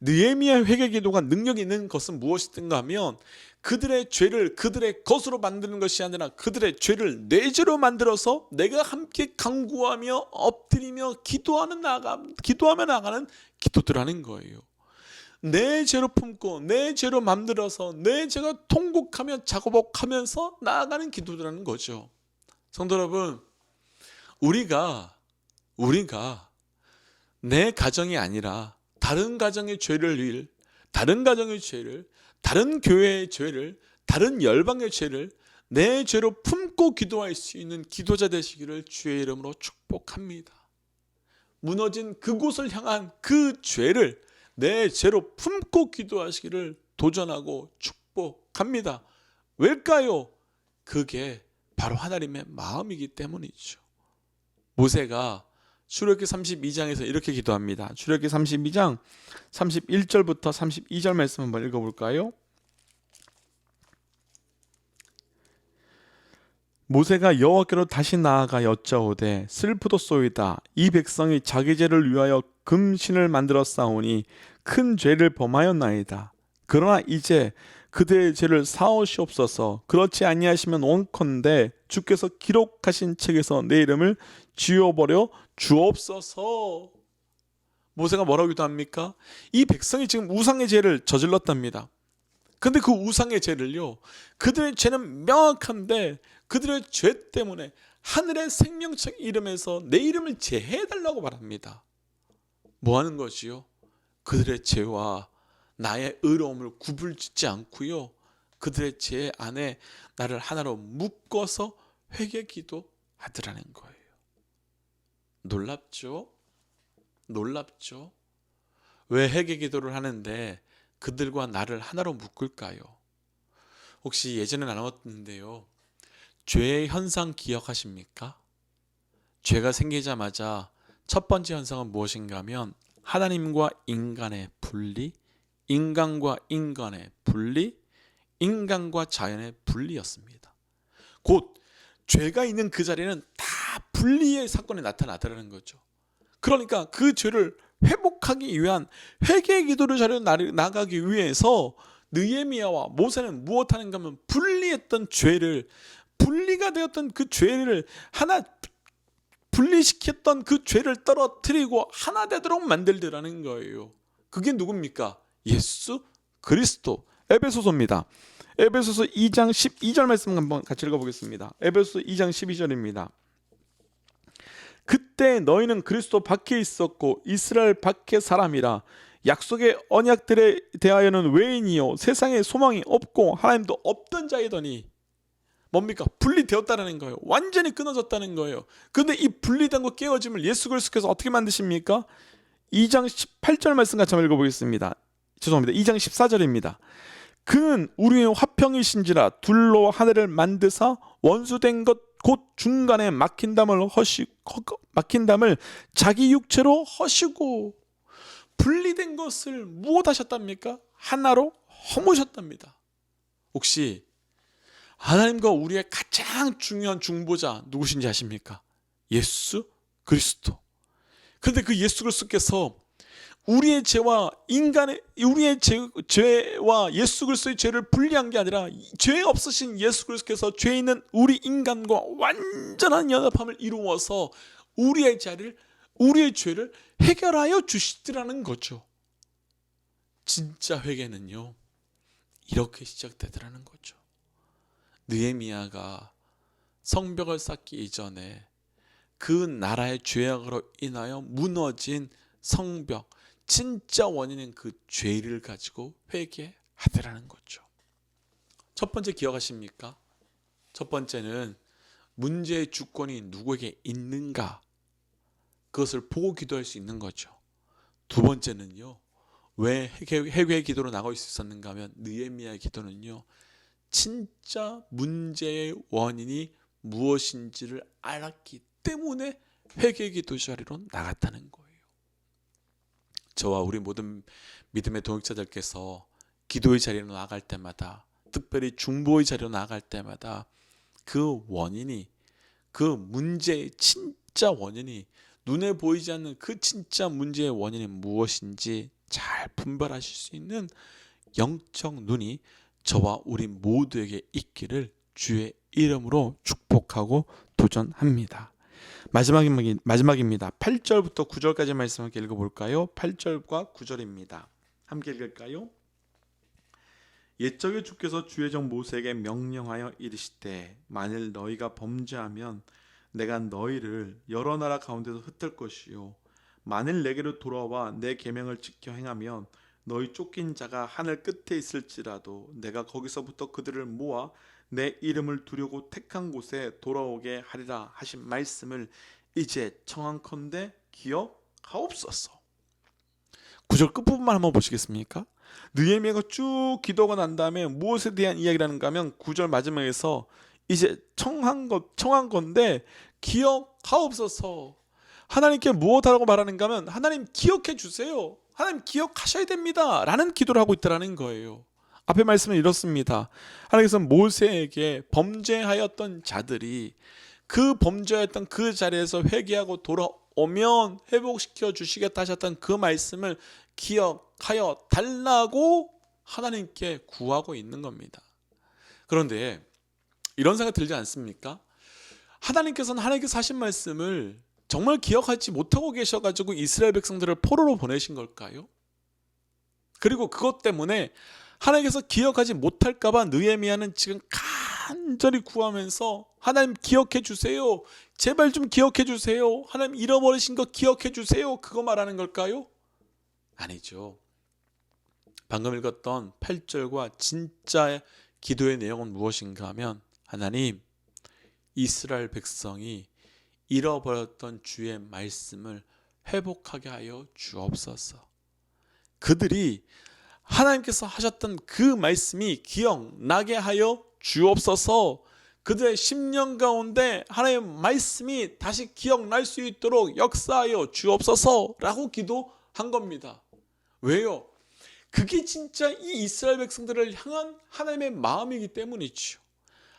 S2: 느헤미야의 회개 기도가 능력이 있는 것은 무엇이든가 하면 그들의 죄를 그들의 것으로 만드는 것이 아니라 그들의 죄를 내 죄로 만들어서 내가 함께 간구하며 엎드리며 기도하며 나가는 기도들하는 거예요. 내 죄로 품고 내 죄로 만들어서 내 죄가 통곡하며 자복하면서 나아가는 기도들하는 거죠. 성도 여러분, 우리가 내 가정이 아니라 다른 가정의 죄를 다른 가정의 죄를, 다른 교회의 죄를, 다른 열방의 죄를 내 죄로 품고 기도할 수 있는 기도자 되시기를 주의 이름으로 축복합니다. 무너진 그곳을 향한 그 죄를 내 죄로 품고 기도하시기를 도전하고 축복합니다. 왜일까요? 그게 바로 하나님의 마음이기 때문이죠. 모세가 출애굽기 32장에서 이렇게 기도합니다. 출애굽기 32장 31절부터 32절 말씀 한번 읽어볼까요? 모세가 여호와께로 다시 나아가 여짜오되 슬프도소이다. 이 백성이 자기 죄를 위하여 금신을 만들어 싸우니 큰 죄를 범하였나이다. 그러나 이제 그들의 죄를 사하시옵소서. 그렇지 아니하시면 원컨대 주께서 기록하신 책에서 내 이름을 지워버려 주옵소서. 모세가 뭐라고 기도합니까? 이 백성이 지금 우상의 죄를 저질렀답니다. 근데 그 우상의 죄를요, 그들의 죄는 명확한데 그들의 죄 때문에 하늘의 생명책 이름에서 내 이름을 제해달라고 말합니다. 뭐 하는 것이요? 그들의 죄와 나의 의로움을 구분짓지 않고요, 그들의 죄 안에 나를 하나로 묶어서 회개 기도하더라는 거예요. 놀랍죠? 놀랍죠? 왜 회개 기도를 하는데 그들과 나를 하나로 묶을까요? 혹시 예전에 나눴는데요, 죄의 현상 기억하십니까? 죄가 생기자마자 첫 번째 현상은 무엇인가 하면 하나님과 인간의 분리, 인간과 인간의 분리, 인간과 자연의 분리였습니다. 곧 죄가 있는 그 자리는 다 분리의 사건이 나타나더라는 거죠. 그러니까 그 죄를 회복하기 위한 회개 기도를 자리로 나가기 위해서 느헤미야와 모세는 무엇하는가 하면 분리했던 죄를, 분리가 되었던 그 죄를 하나 분리시켰던 그 죄를 떨어뜨리고 하나 되도록 만들더라는 거예요. 그게 누굽니까? 예수 그리스도. 에베소서입니다. 에베소서 2장 12절 말씀 한번 같이 읽어보겠습니다. 에베소서 2장 12절입니다. 그때 너희는 그리스도 밖에 있었고 이스라엘 밖의 사람이라 약속의 언약들에 대하여는 외인이요 세상에 소망이 없고 하나님도 없던 자이더니, 뭡니까? 분리되었다는 거예요. 완전히 끊어졌다는 거예요. 그런데 이 분리된 것 깨어짐을 예수 그리스도께서 어떻게 만드십니까? 2장 18절 말씀 같이 한번 읽어보겠습니다. 죄송합니다. 2장 14절입니다. 그는 우리의 화평이신지라 둘로 하늘을 만드사 원수된 것 곧 중간에 막힌 담을 자기 육체로 허시고, 분리된 것을 무엇하셨답니까? 하나로 허무셨답니다. 혹시 하나님과 우리의 가장 중요한 중보자 누구신지 아십니까? 예수 그리스도. 그런데 그 예수 그리스도께서 우리의 죄와 예수 그리스도의 죄를 분리한 게 아니라 죄 없으신 예수 그리스도께서 죄 있는 우리 인간과 완전한 연합함을 이루어서 우리의 죄를 해결하여 주시더라는 거죠. 진짜 회개는요, 이렇게 시작되더라는 거죠. 느헤미야가 성벽을 쌓기 이전에 그 나라의 죄악으로 인하여 무너진 성벽, 진짜 원인은 그 죄를 가지고 회개하더라는 거죠. 첫 번째 기억하십니까? 첫 번째는 문제의 주권이 누구에게 있는가, 그것을 보고 기도할 수 있는 거죠. 두 번째는요, 왜 회개 기도로 나갈 수 있었는가 하면 느헤미야의 기도는요, 진짜 문제의 원인이 무엇인지를 알았기 때문에 회개 기도 자리로 나갔다는 거예요. 저와 우리 모든 믿음의 동역자들께서 기도의 자리로 나아갈 때마다, 특별히 중보의 자리로 나아갈 때마다 그 원인이, 그 문제의 진짜 원인이, 눈에 보이지 않는 그 진짜 문제의 원인이 무엇인지 잘 분별하실 수 있는 영적 눈이 저와 우리 모두에게 있기를 주의 이름으로 축복하고 도전합니다. 마지막입니다. 8절부터 9절까지 말씀 함께 읽어볼까요? 8절과 9절입니다. 함께 읽을까요? 옛적에 주께서 주의 종 모세에게 명령하여 이르시되 만일 너희가 범죄하면 내가 너희를 여러 나라 가운데서 흩을 것이요 만일 내게로 돌아와 내 계명을 지켜 행하면 너희 쫓긴 자가 하늘 끝에 있을지라도 내가 거기서부터 그들을 모아 내 이름을 두려고 택한 곳에 돌아오게 하리라 하신 말씀을 이제 청한컨대 기억하옵소서. 9절 끝부분만 한번 보시겠습니까? 느헤미야가 쭉 기도가 난 다음에 무엇에 대한 이야기라는가 하면 9절 마지막에서 이제 청한 건데 기억하옵소서. 하나님께 무엇하라고 말하는가 하면 하나님 기억해 주세요. 하나님 기억하셔야 됩니다 라는 기도를 하고 있다는 거예요. 앞에 말씀은 이렇습니다. 하나님께서 모세에게 범죄하였던 자들이 그 범죄하였던 그 자리에서 회개하고 돌아오면 회복시켜 주시겠다 하셨던 그 말씀을 기억하여 달라고 하나님께 구하고 있는 겁니다. 그런데 이런 생각 들지 않습니까? 하나님께서는 하나님께서 하신 말씀을 정말 기억하지 못하고 계셔가지고 이스라엘 백성들을 포로로 보내신 걸까요? 그리고 그것 때문에 하나님께서 기억하지 못할까봐 느헤미야는 지금 간절히 구하면서 하나님 기억해 주세요. 제발 좀 기억해 주세요. 하나님 잃어버리신 거 기억해 주세요. 그거 말하는 걸까요? 아니죠. 방금 읽었던 8절과 진짜 기도의 내용은 무엇인가 하면 하나님, 이스라엘 백성이 잃어버렸던 주의 말씀을 회복하게 하여 주옵소서. 그들이 하나님께서 하셨던 그 말씀이 기억나게 하여 주옵소서. 그들의 10년 가운데 하나님의 말씀이 다시 기억날 수 있도록 역사하여 주옵소서라고 기도한 겁니다. 왜요? 그게 진짜 이 이스라엘 백성들을 향한 하나님의 마음이기 때문이죠.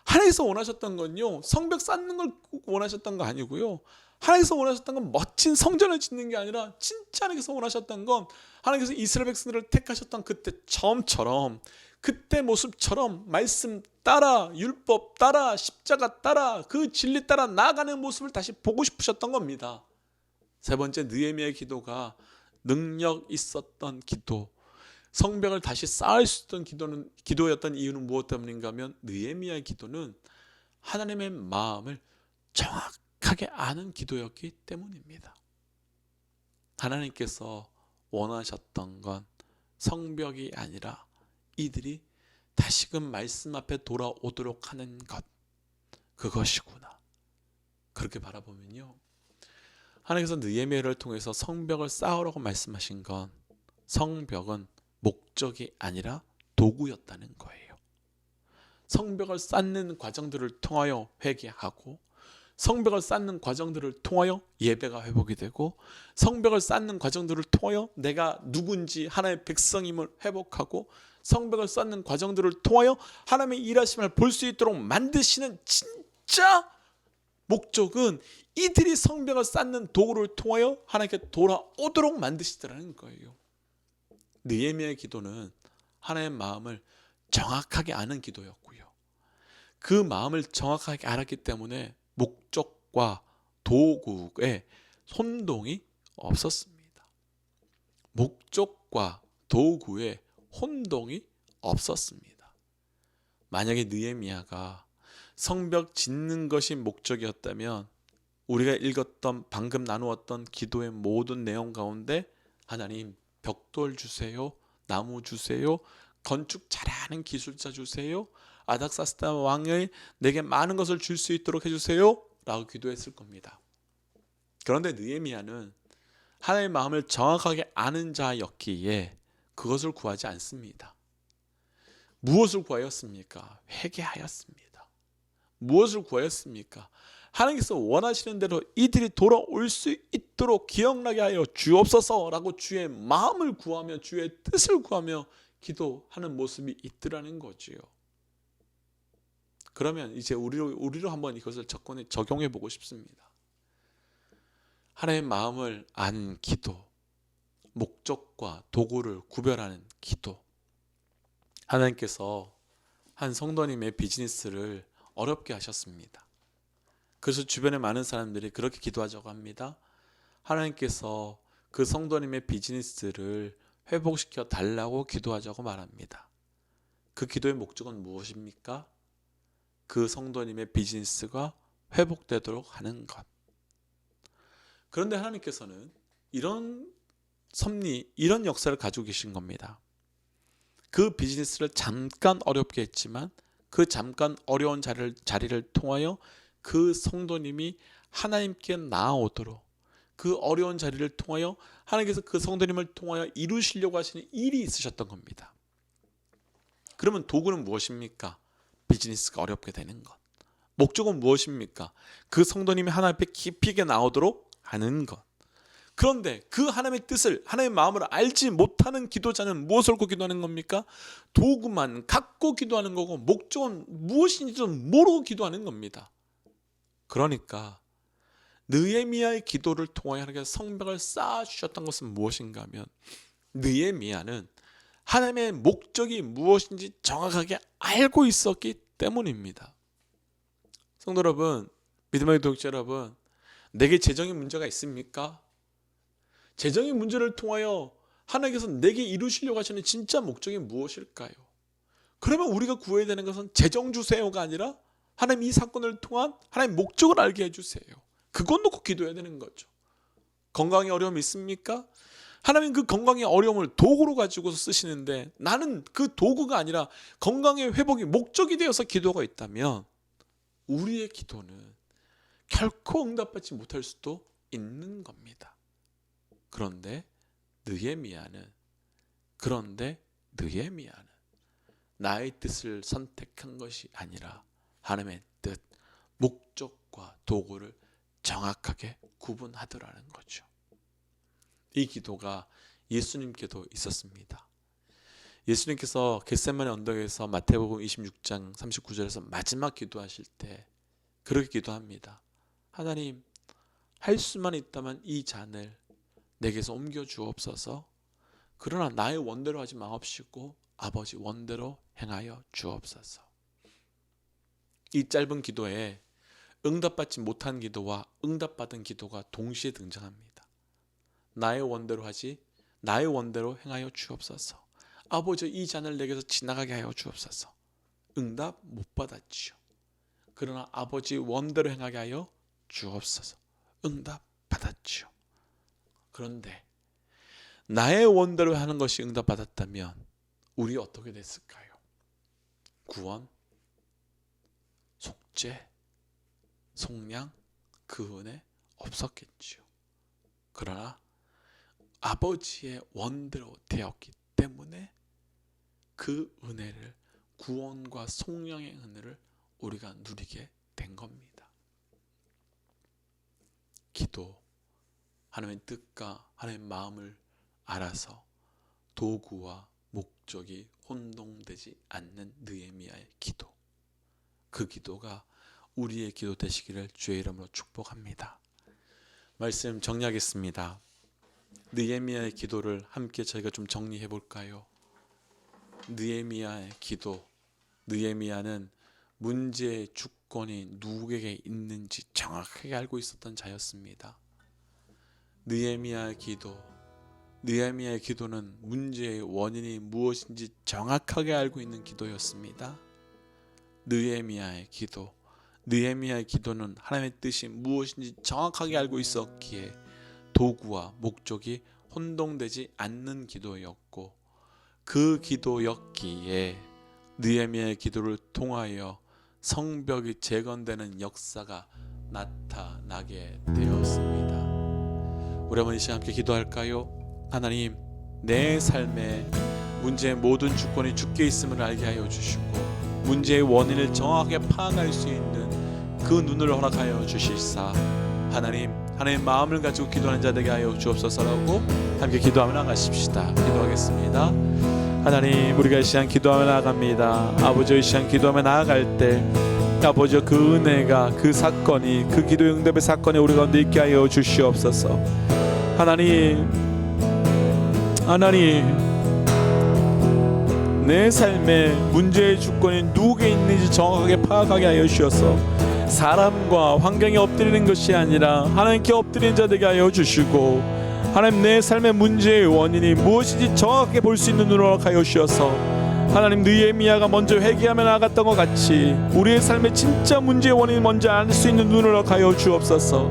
S2: 하나님께서 원하셨던 건요, 성벽 쌓는 걸 원하셨던 거 아니고요, 하나님께서 원하셨던 건 멋진 성전을 짓는 게 아니라 진짜 하나님께서 원하셨던 건 하나님께서 이스라엘 백성들을 택하셨던 그때 처음처럼, 그때 모습처럼 말씀 따라, 율법 따라, 십자가 따라, 그 진리 따라 나아가는 모습을 다시 보고 싶으셨던 겁니다. 세 번째, 느헤미야의 기도가 능력 있었던 기도, 성벽을 다시 쌓을 수 있던 기도였던 이유는 무엇 때문인가 하면 느헤미야의 기도는 하나님의 마음을 정확하게 아는 기도였기 때문입니다. 하나님께서 원하셨던 건 성벽이 아니라 이들이 다시금 말씀 앞에 돌아오도록 하는 것, 그것이구나. 그렇게 바라보면요, 하나님께서 느헤미야를 통해서 성벽을 쌓으라고 말씀하신 건 성벽은 목적이 아니라 도구였다는 거예요. 성벽을 쌓는 과정들을 통하여 회개하고, 성벽을 쌓는 과정들을 통하여 예배가 회복이 되고, 성벽을 쌓는 과정들을 통하여 내가 누군지 하나님의 백성임을 회복하고, 성벽을 쌓는 과정들을 통하여 하나님의 일하심을 볼 수 있도록 만드시는 진짜 목적은 이들이 성벽을 쌓는 도구를 통하여 하나님께 돌아오도록 만드시더라는 거예요. 느헤미야의 기도는 하나님의 마음을 정확하게 아는 기도였고요, 그 마음을 정확하게 알았기 때문에 목적과 도구에 혼동이 없었습니다. 목적과 도구에 혼동이 없었습니다. 만약에 느헤미야가 성벽 짓는 것이 목적이었다면 우리가 읽었던, 방금 나누었던 기도의 모든 내용 가운데 하나님 벽돌 주세요, 나무 주세요, 건축 잘하는 기술자 주세요, 아닥사스다 왕의 내게 많은 것을 줄 수 있도록 해주세요 라고 기도했을 겁니다. 그런데 느헤미야는 하나님의 마음을 정확하게 아는 자였기에 그것을 구하지 않습니다. 무엇을 구하였습니까? 회개하였습니다. 무엇을 구하였습니까? 하나님께서 원하시는 대로 이들이 돌아올 수 있도록 기억나게 하여 주옵소서라고 주의 마음을 구하며 주의 뜻을 구하며 기도하는 모습이 있더라는 거지요. 그러면 이제 우리로 한번 이것을 적용해 보고 싶습니다. 하나님의 마음을 아는 기도, 목적과 도구를 구별하는 기도. 하나님께서 한 성도님의 비즈니스를 어렵게 하셨습니다. 그래서 주변에 많은 사람들이 그렇게 기도하자고 합니다. 하나님께서 그 성도님의 비즈니스를 회복시켜 달라고 기도하자고 말합니다. 그 기도의 목적은 무엇입니까? 그 성도님의 비즈니스가 회복되도록 하는 것. 그런데 하나님께서는 이런 섭리, 이런 역사를 가지고 계신 겁니다. 그 비즈니스를 잠깐 어렵게 했지만 그 잠깐 어려운 자리를 통하여 그 성도님이 하나님께 나아오도록, 그 어려운 자리를 통하여 하나님께서 그 성도님을 통하여 이루시려고 하시는 일이 있으셨던 겁니다. 그러면 도구는 무엇입니까? 비즈니스가 어렵게 되는 것. 목적은 무엇입니까? 그 성도님이 하나님 앞에 깊이 있게 나오도록 하는 것.
S1: 그런데 그 하나님의 뜻을, 하나님의 마음을 알지 못하는 기도자는 무엇을 갖고 기도하는 겁니까? 도구만 갖고 기도하는 거고 목적은 무엇인지도 모르고 기도하는 겁니다. 그러니까 느헤미야의 기도를 통하여 하나님께서 성벽을 쌓아주셨던 것은 무엇인가 하면, 느헤미야는 하나님의 목적이 무엇인지 정확하게 알고 있었기 때문입니다. 성도 여러분, 믿음의 독자 여러분, 내게 재정의 문제가 있습니까? 재정의 문제를 통하여 하나님께서 내게 이루시려고 하시는 진짜 목적이 무엇일까요? 그러면 우리가 구해야 되는 것은 재정 주세요가 아니라 하나님 이 사건을 통한 하나님 목적을 알게 해주세요. 그것 놓고 기도해야 되는 거죠. 건강에 어려움이 있습니까? 하나님 그 건강의 어려움을 도구로 가지고 쓰시는데 나는 그 도구가 아니라 건강의 회복이 목적이 되어서 기도가 있다면 우리의 기도는 결코 응답받지 못할 수도 있는 겁니다. 그런데 느헤미야는 나의 뜻을 선택한 것이 아니라 하나님의 뜻, 목적과 도구를 정확하게 구분하더라는 거죠. 이 기도가 예수님께도 있었습니다. 예수님께서 겟세마네 언덕에서 마태복음 26장 39절에서 마지막 기도하실 때 그렇게 기도합니다. 하나님, 할 수만 있다면 이 잔을 내게서 옮겨 주옵소서. 그러나 나의 원대로 하지 마옵시고 아버지 원대로 행하여 주옵소서. 이 짧은 기도에 응답받지 못한 기도와 응답받은 기도가 동시에 등장합니다. 나의 원대로 하지, 나의 원대로 행하여 주옵소서. 아버지 이 잔을 내게서 지나가게 하여 주옵소서. 응답 못 받았지요. 그러나 아버지 원대로 행하게 하여 주옵소서. 응답 받았지요. 그런데 나의 원대로 하는 것이 응답받았다면 우리 어떻게 됐을까요? 구원, 속죄, 속량, 그 은혜 없었겠지요. 그러나 아버지의 원대로 되었기 때문에 그 은혜를, 구원과 속량의 은혜를 우리가 누리게 된 겁니다. 기도, 하나님의 뜻과 하나님의 마음을 알아서 도구와 목적이 혼동되지 않는 느헤미야의 기도, 그 기도가 우리의 기도 되시기를 주의 이름으로 축복합니다. 말씀 정리하겠습니다. 느헤미야의 기도를 함께 저희가 좀 정리해 볼까요? 느헤미야의 기도, 느헤미야는 문제의 주권이 누구에게 있는지 정확하게 알고 있었던 자였습니다. 느헤미야의 기도는 문제의 원인이 무엇인지 정확하게 알고 있는 기도였습니다. 느헤미야의 기도는 하나님의 뜻이 무엇인지 정확하게 알고 있었기에 도구와 목적이 혼동되지 않는 기도였고, 그 기도였기에 느헤미야의 기도를 통하여 성벽이 재건되는 역사가 나타나게 되었습니다. 우리 한번 이 시간 함께 기도할까요? 하나님, 내 삶에 문제의 모든 주권이 주께 있음을 알게 하여 주시고 문제의 원인을 정확하게 파악할 수 있는 그 눈을 허락하여 주시사 하나님의 마음을 가지고 기도하는 자 되게 하여 주옵소서라고 함께 기도하며 나가십시다. 기도하겠습니다. 하나님, 우리가 이 시간 기도하며 나아갑니다. 아버지, 이 시간 기도하며 나아갈 때 아버지 그 은혜가, 그 사건이, 그 기도의 응답의 사건이 우리 가운데 있게 하여 주시옵소서. 하나님, 내 삶에 문제의 주권이 누구에게 있는지 정확하게 파악하게 하여 주셔서 사람과 환경에 엎드리는 것이 아니라 하나님께 엎드리는 자 되게 하여 주시고, 하나님 내 삶의 문제의 원인이 무엇인지 정확하게 볼 수 있는 눈으로 하여 주셔서 하나님, 느헤미야가 먼저 회개하며 나아갔던 것 같이 우리의 삶의 진짜 문제의 원인을 먼저 알 수 있는 눈으로 하여 주옵소서.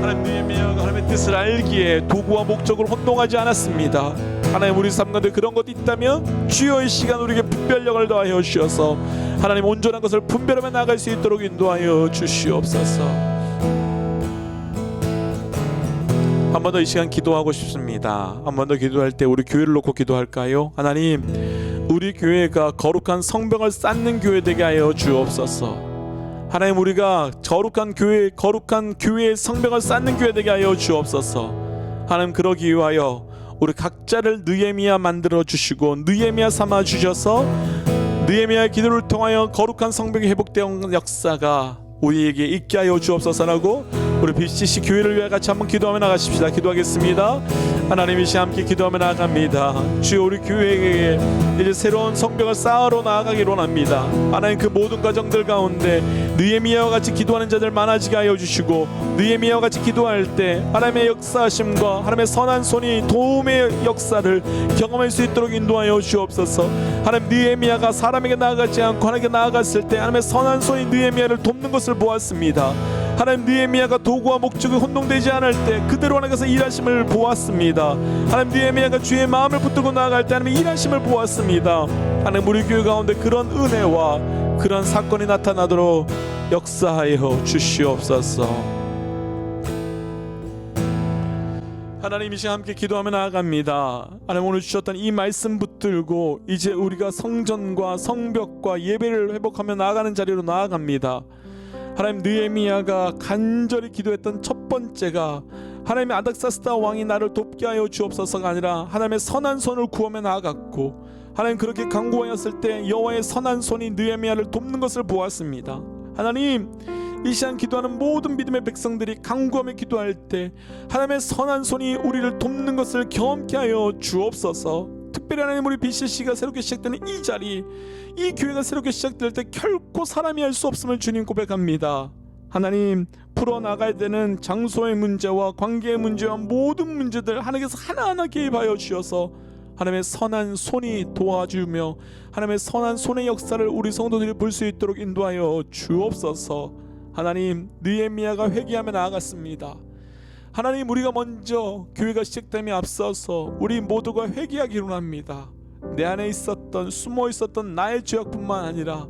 S1: 하나님, 느헤미야가 하나님의 뜻을 알기에 도구와 목적을 혼동하지 않았습니다. 하나님, 우리 삶 가운데 그런 것이 있다면 주여 이 시간 우리에게 분별력을 더하여 주셔서 하나님 온전한 것을 분별하며 나아갈 수 있도록 인도하여 주시옵소서. 한 번 더 이 시간 기도하고 싶습니다. 한 번 더 기도할 때 우리 교회를 놓고 기도할까요? 하나님, 우리 교회가 거룩한 성벽을 쌓는 교회 되게 하여 주옵소서. 하나님, 우리가 거룩한 교회의 성벽을 쌓는 교회 되게 하여 주옵소서.
S2: 하나님 그러기 위하여 우리 각자를 느헤미야 만들어 주시고 느헤미야 삼아 주셔서 느헤미야의 기도를 통하여 거룩한 성벽이 회복되는 역사가 우리에게 있게 하여 주옵소서라고 우리 BCC 교회를 위해 같이 한번 기도하며 나가십시다. 기도하겠습니다. 하나님 이 시간 함께 기도하며 나아갑니다. 주여 우리 교회에 이제 새로운 성벽을 쌓으러 나아가기로 합니다. 하나님 그 모든 과정들 가운데 느헤미야와 같이 기도하는 자들 많아지게 하여 주시고 느헤미야와 같이 기도할 때 하나님의 역사하심과 하나님의 선한 손이 도움의 역사를 경험할 수 있도록 인도하여 주옵소서. 하나님 느헤미야가 사람에게 나아가지 않고 하나님께 나아갔을 때 하나님의 선한 손이 느헤미야를 돕는 것을 보았습니다. 하나님 느헤미야가 도구와 목적이 혼동되지 않을 때 그대로 하나님께서 일하심을 보았습니다. 하나님 느헤미야가 주의 마음을 붙들고 나아갈 때 하나님의 일하심을 보았습니다. 하나님 우리 교회 가운데 그런 은혜와 그런 사건이 나타나도록 역사하여 주시옵소서. 하나님 이 시간 함께 기도하며 나아갑니다. 하나님 오늘 주셨던 이 말씀 붙들고 이제 우리가 성전과 성벽과 예배를 회복하며 나아가는 자리로 나아갑니다. 하나님 느헤미야가 간절히 기도했던 첫 번째가 하나님의 아닥사스다 왕이 나를 돕게 하여 주옵소서가 아니라 하나님의 선한 손을 구하며 나아갔고 하나님 그렇게 간구하였을 때 여호와의 선한 손이 느헤미야를 돕는 것을 보았습니다. 하나님 이 시간 기도하는 모든 믿음의 백성들이 간구하며 기도할 때 하나님의 선한 손이 우리를 돕는 것을 경험케 하여 주옵소서. 특별히 하나님 우리 BCC가 새롭게 시작되는 이 자리, 이 교회가 새롭게 시작될 때 결코 사람이 할 수 없음을 주님 고백합니다. 하나님 풀어나가야 되는 장소의 문제와 관계의 문제와 모든 문제들 하나님께서 하나하나 개입하여 주셔서 하나님의 선한 손이 도와주며 하나님의 선한 손의 역사를 우리 성도들이 볼 수 있도록 인도하여 주옵소서. 하나님 느헤미야가 회개하며 나아갔습니다. 하나님 우리가 먼저 교회가 시작됨에 앞서서 우리 모두가 회개하기로 합니다. 내 안에 있었던 숨어 있었던 나의 죄악뿐만 아니라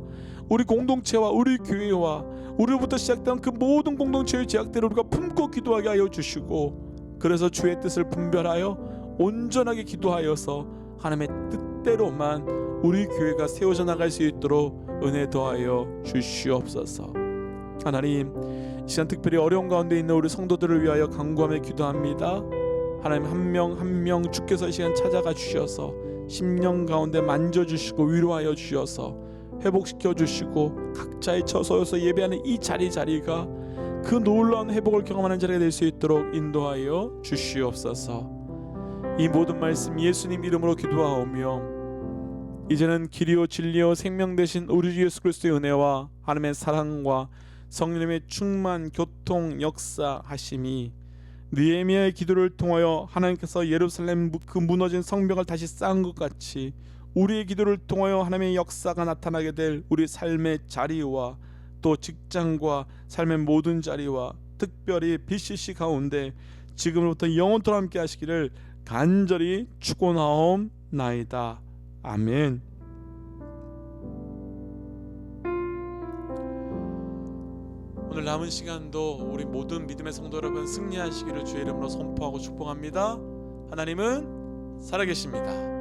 S2: 우리 공동체와 우리 교회와 우리로부터 시작된 그 모든 공동체의 죄악들을 우리가 품고 기도하게 하여 주시고 그래서 주의 뜻을 분별하여 온전하게 기도하여서 하나님의 뜻대로만 우리 교회가 세워져 나갈 수 있도록 은혜 더하여 주시옵소서. 하나님 이 시간 특별히 어려운 가운데 있는 우리 성도들을 위하여 간구하며 기도합니다. 하나님 한 명 한 명 주께서 이 시간 찾아가 주셔서 심령 가운데 만져주시고 위로하여 주셔서 회복시켜 주시고 각자의 처소에서 예배하는 이 자리가 그 놀라운 회복을 경험하는 자리가 될 수 있도록 인도하여 주시옵소서. 이 모든 말씀 예수님 이름으로 기도하오며 이제는 길이요 진리요 생명 되신 우리 주 예수 그리스도의 은혜와 하나님의 사랑과 성령님의 충만 교통 역사하심이 느헤미야의 기도를 통하여 하나님께서 예루살렘 그 무너진 성벽을 다시 쌓은 것 같이 우리의 기도를 통하여 하나님의 역사가 나타나게 될 우리 삶의 자리와 또 직장과 삶의 모든 자리와 특별히 BCC 가운데 지금부터 영원토록 함께 하시기를 간절히 축원하옵나이다. 아멘. 오늘 남은 시간도 우리 모든 믿음의 성도 여러분 승리하시기를 주의 이름으로 선포하고 축복합니다. 하나님은 살아계십니다.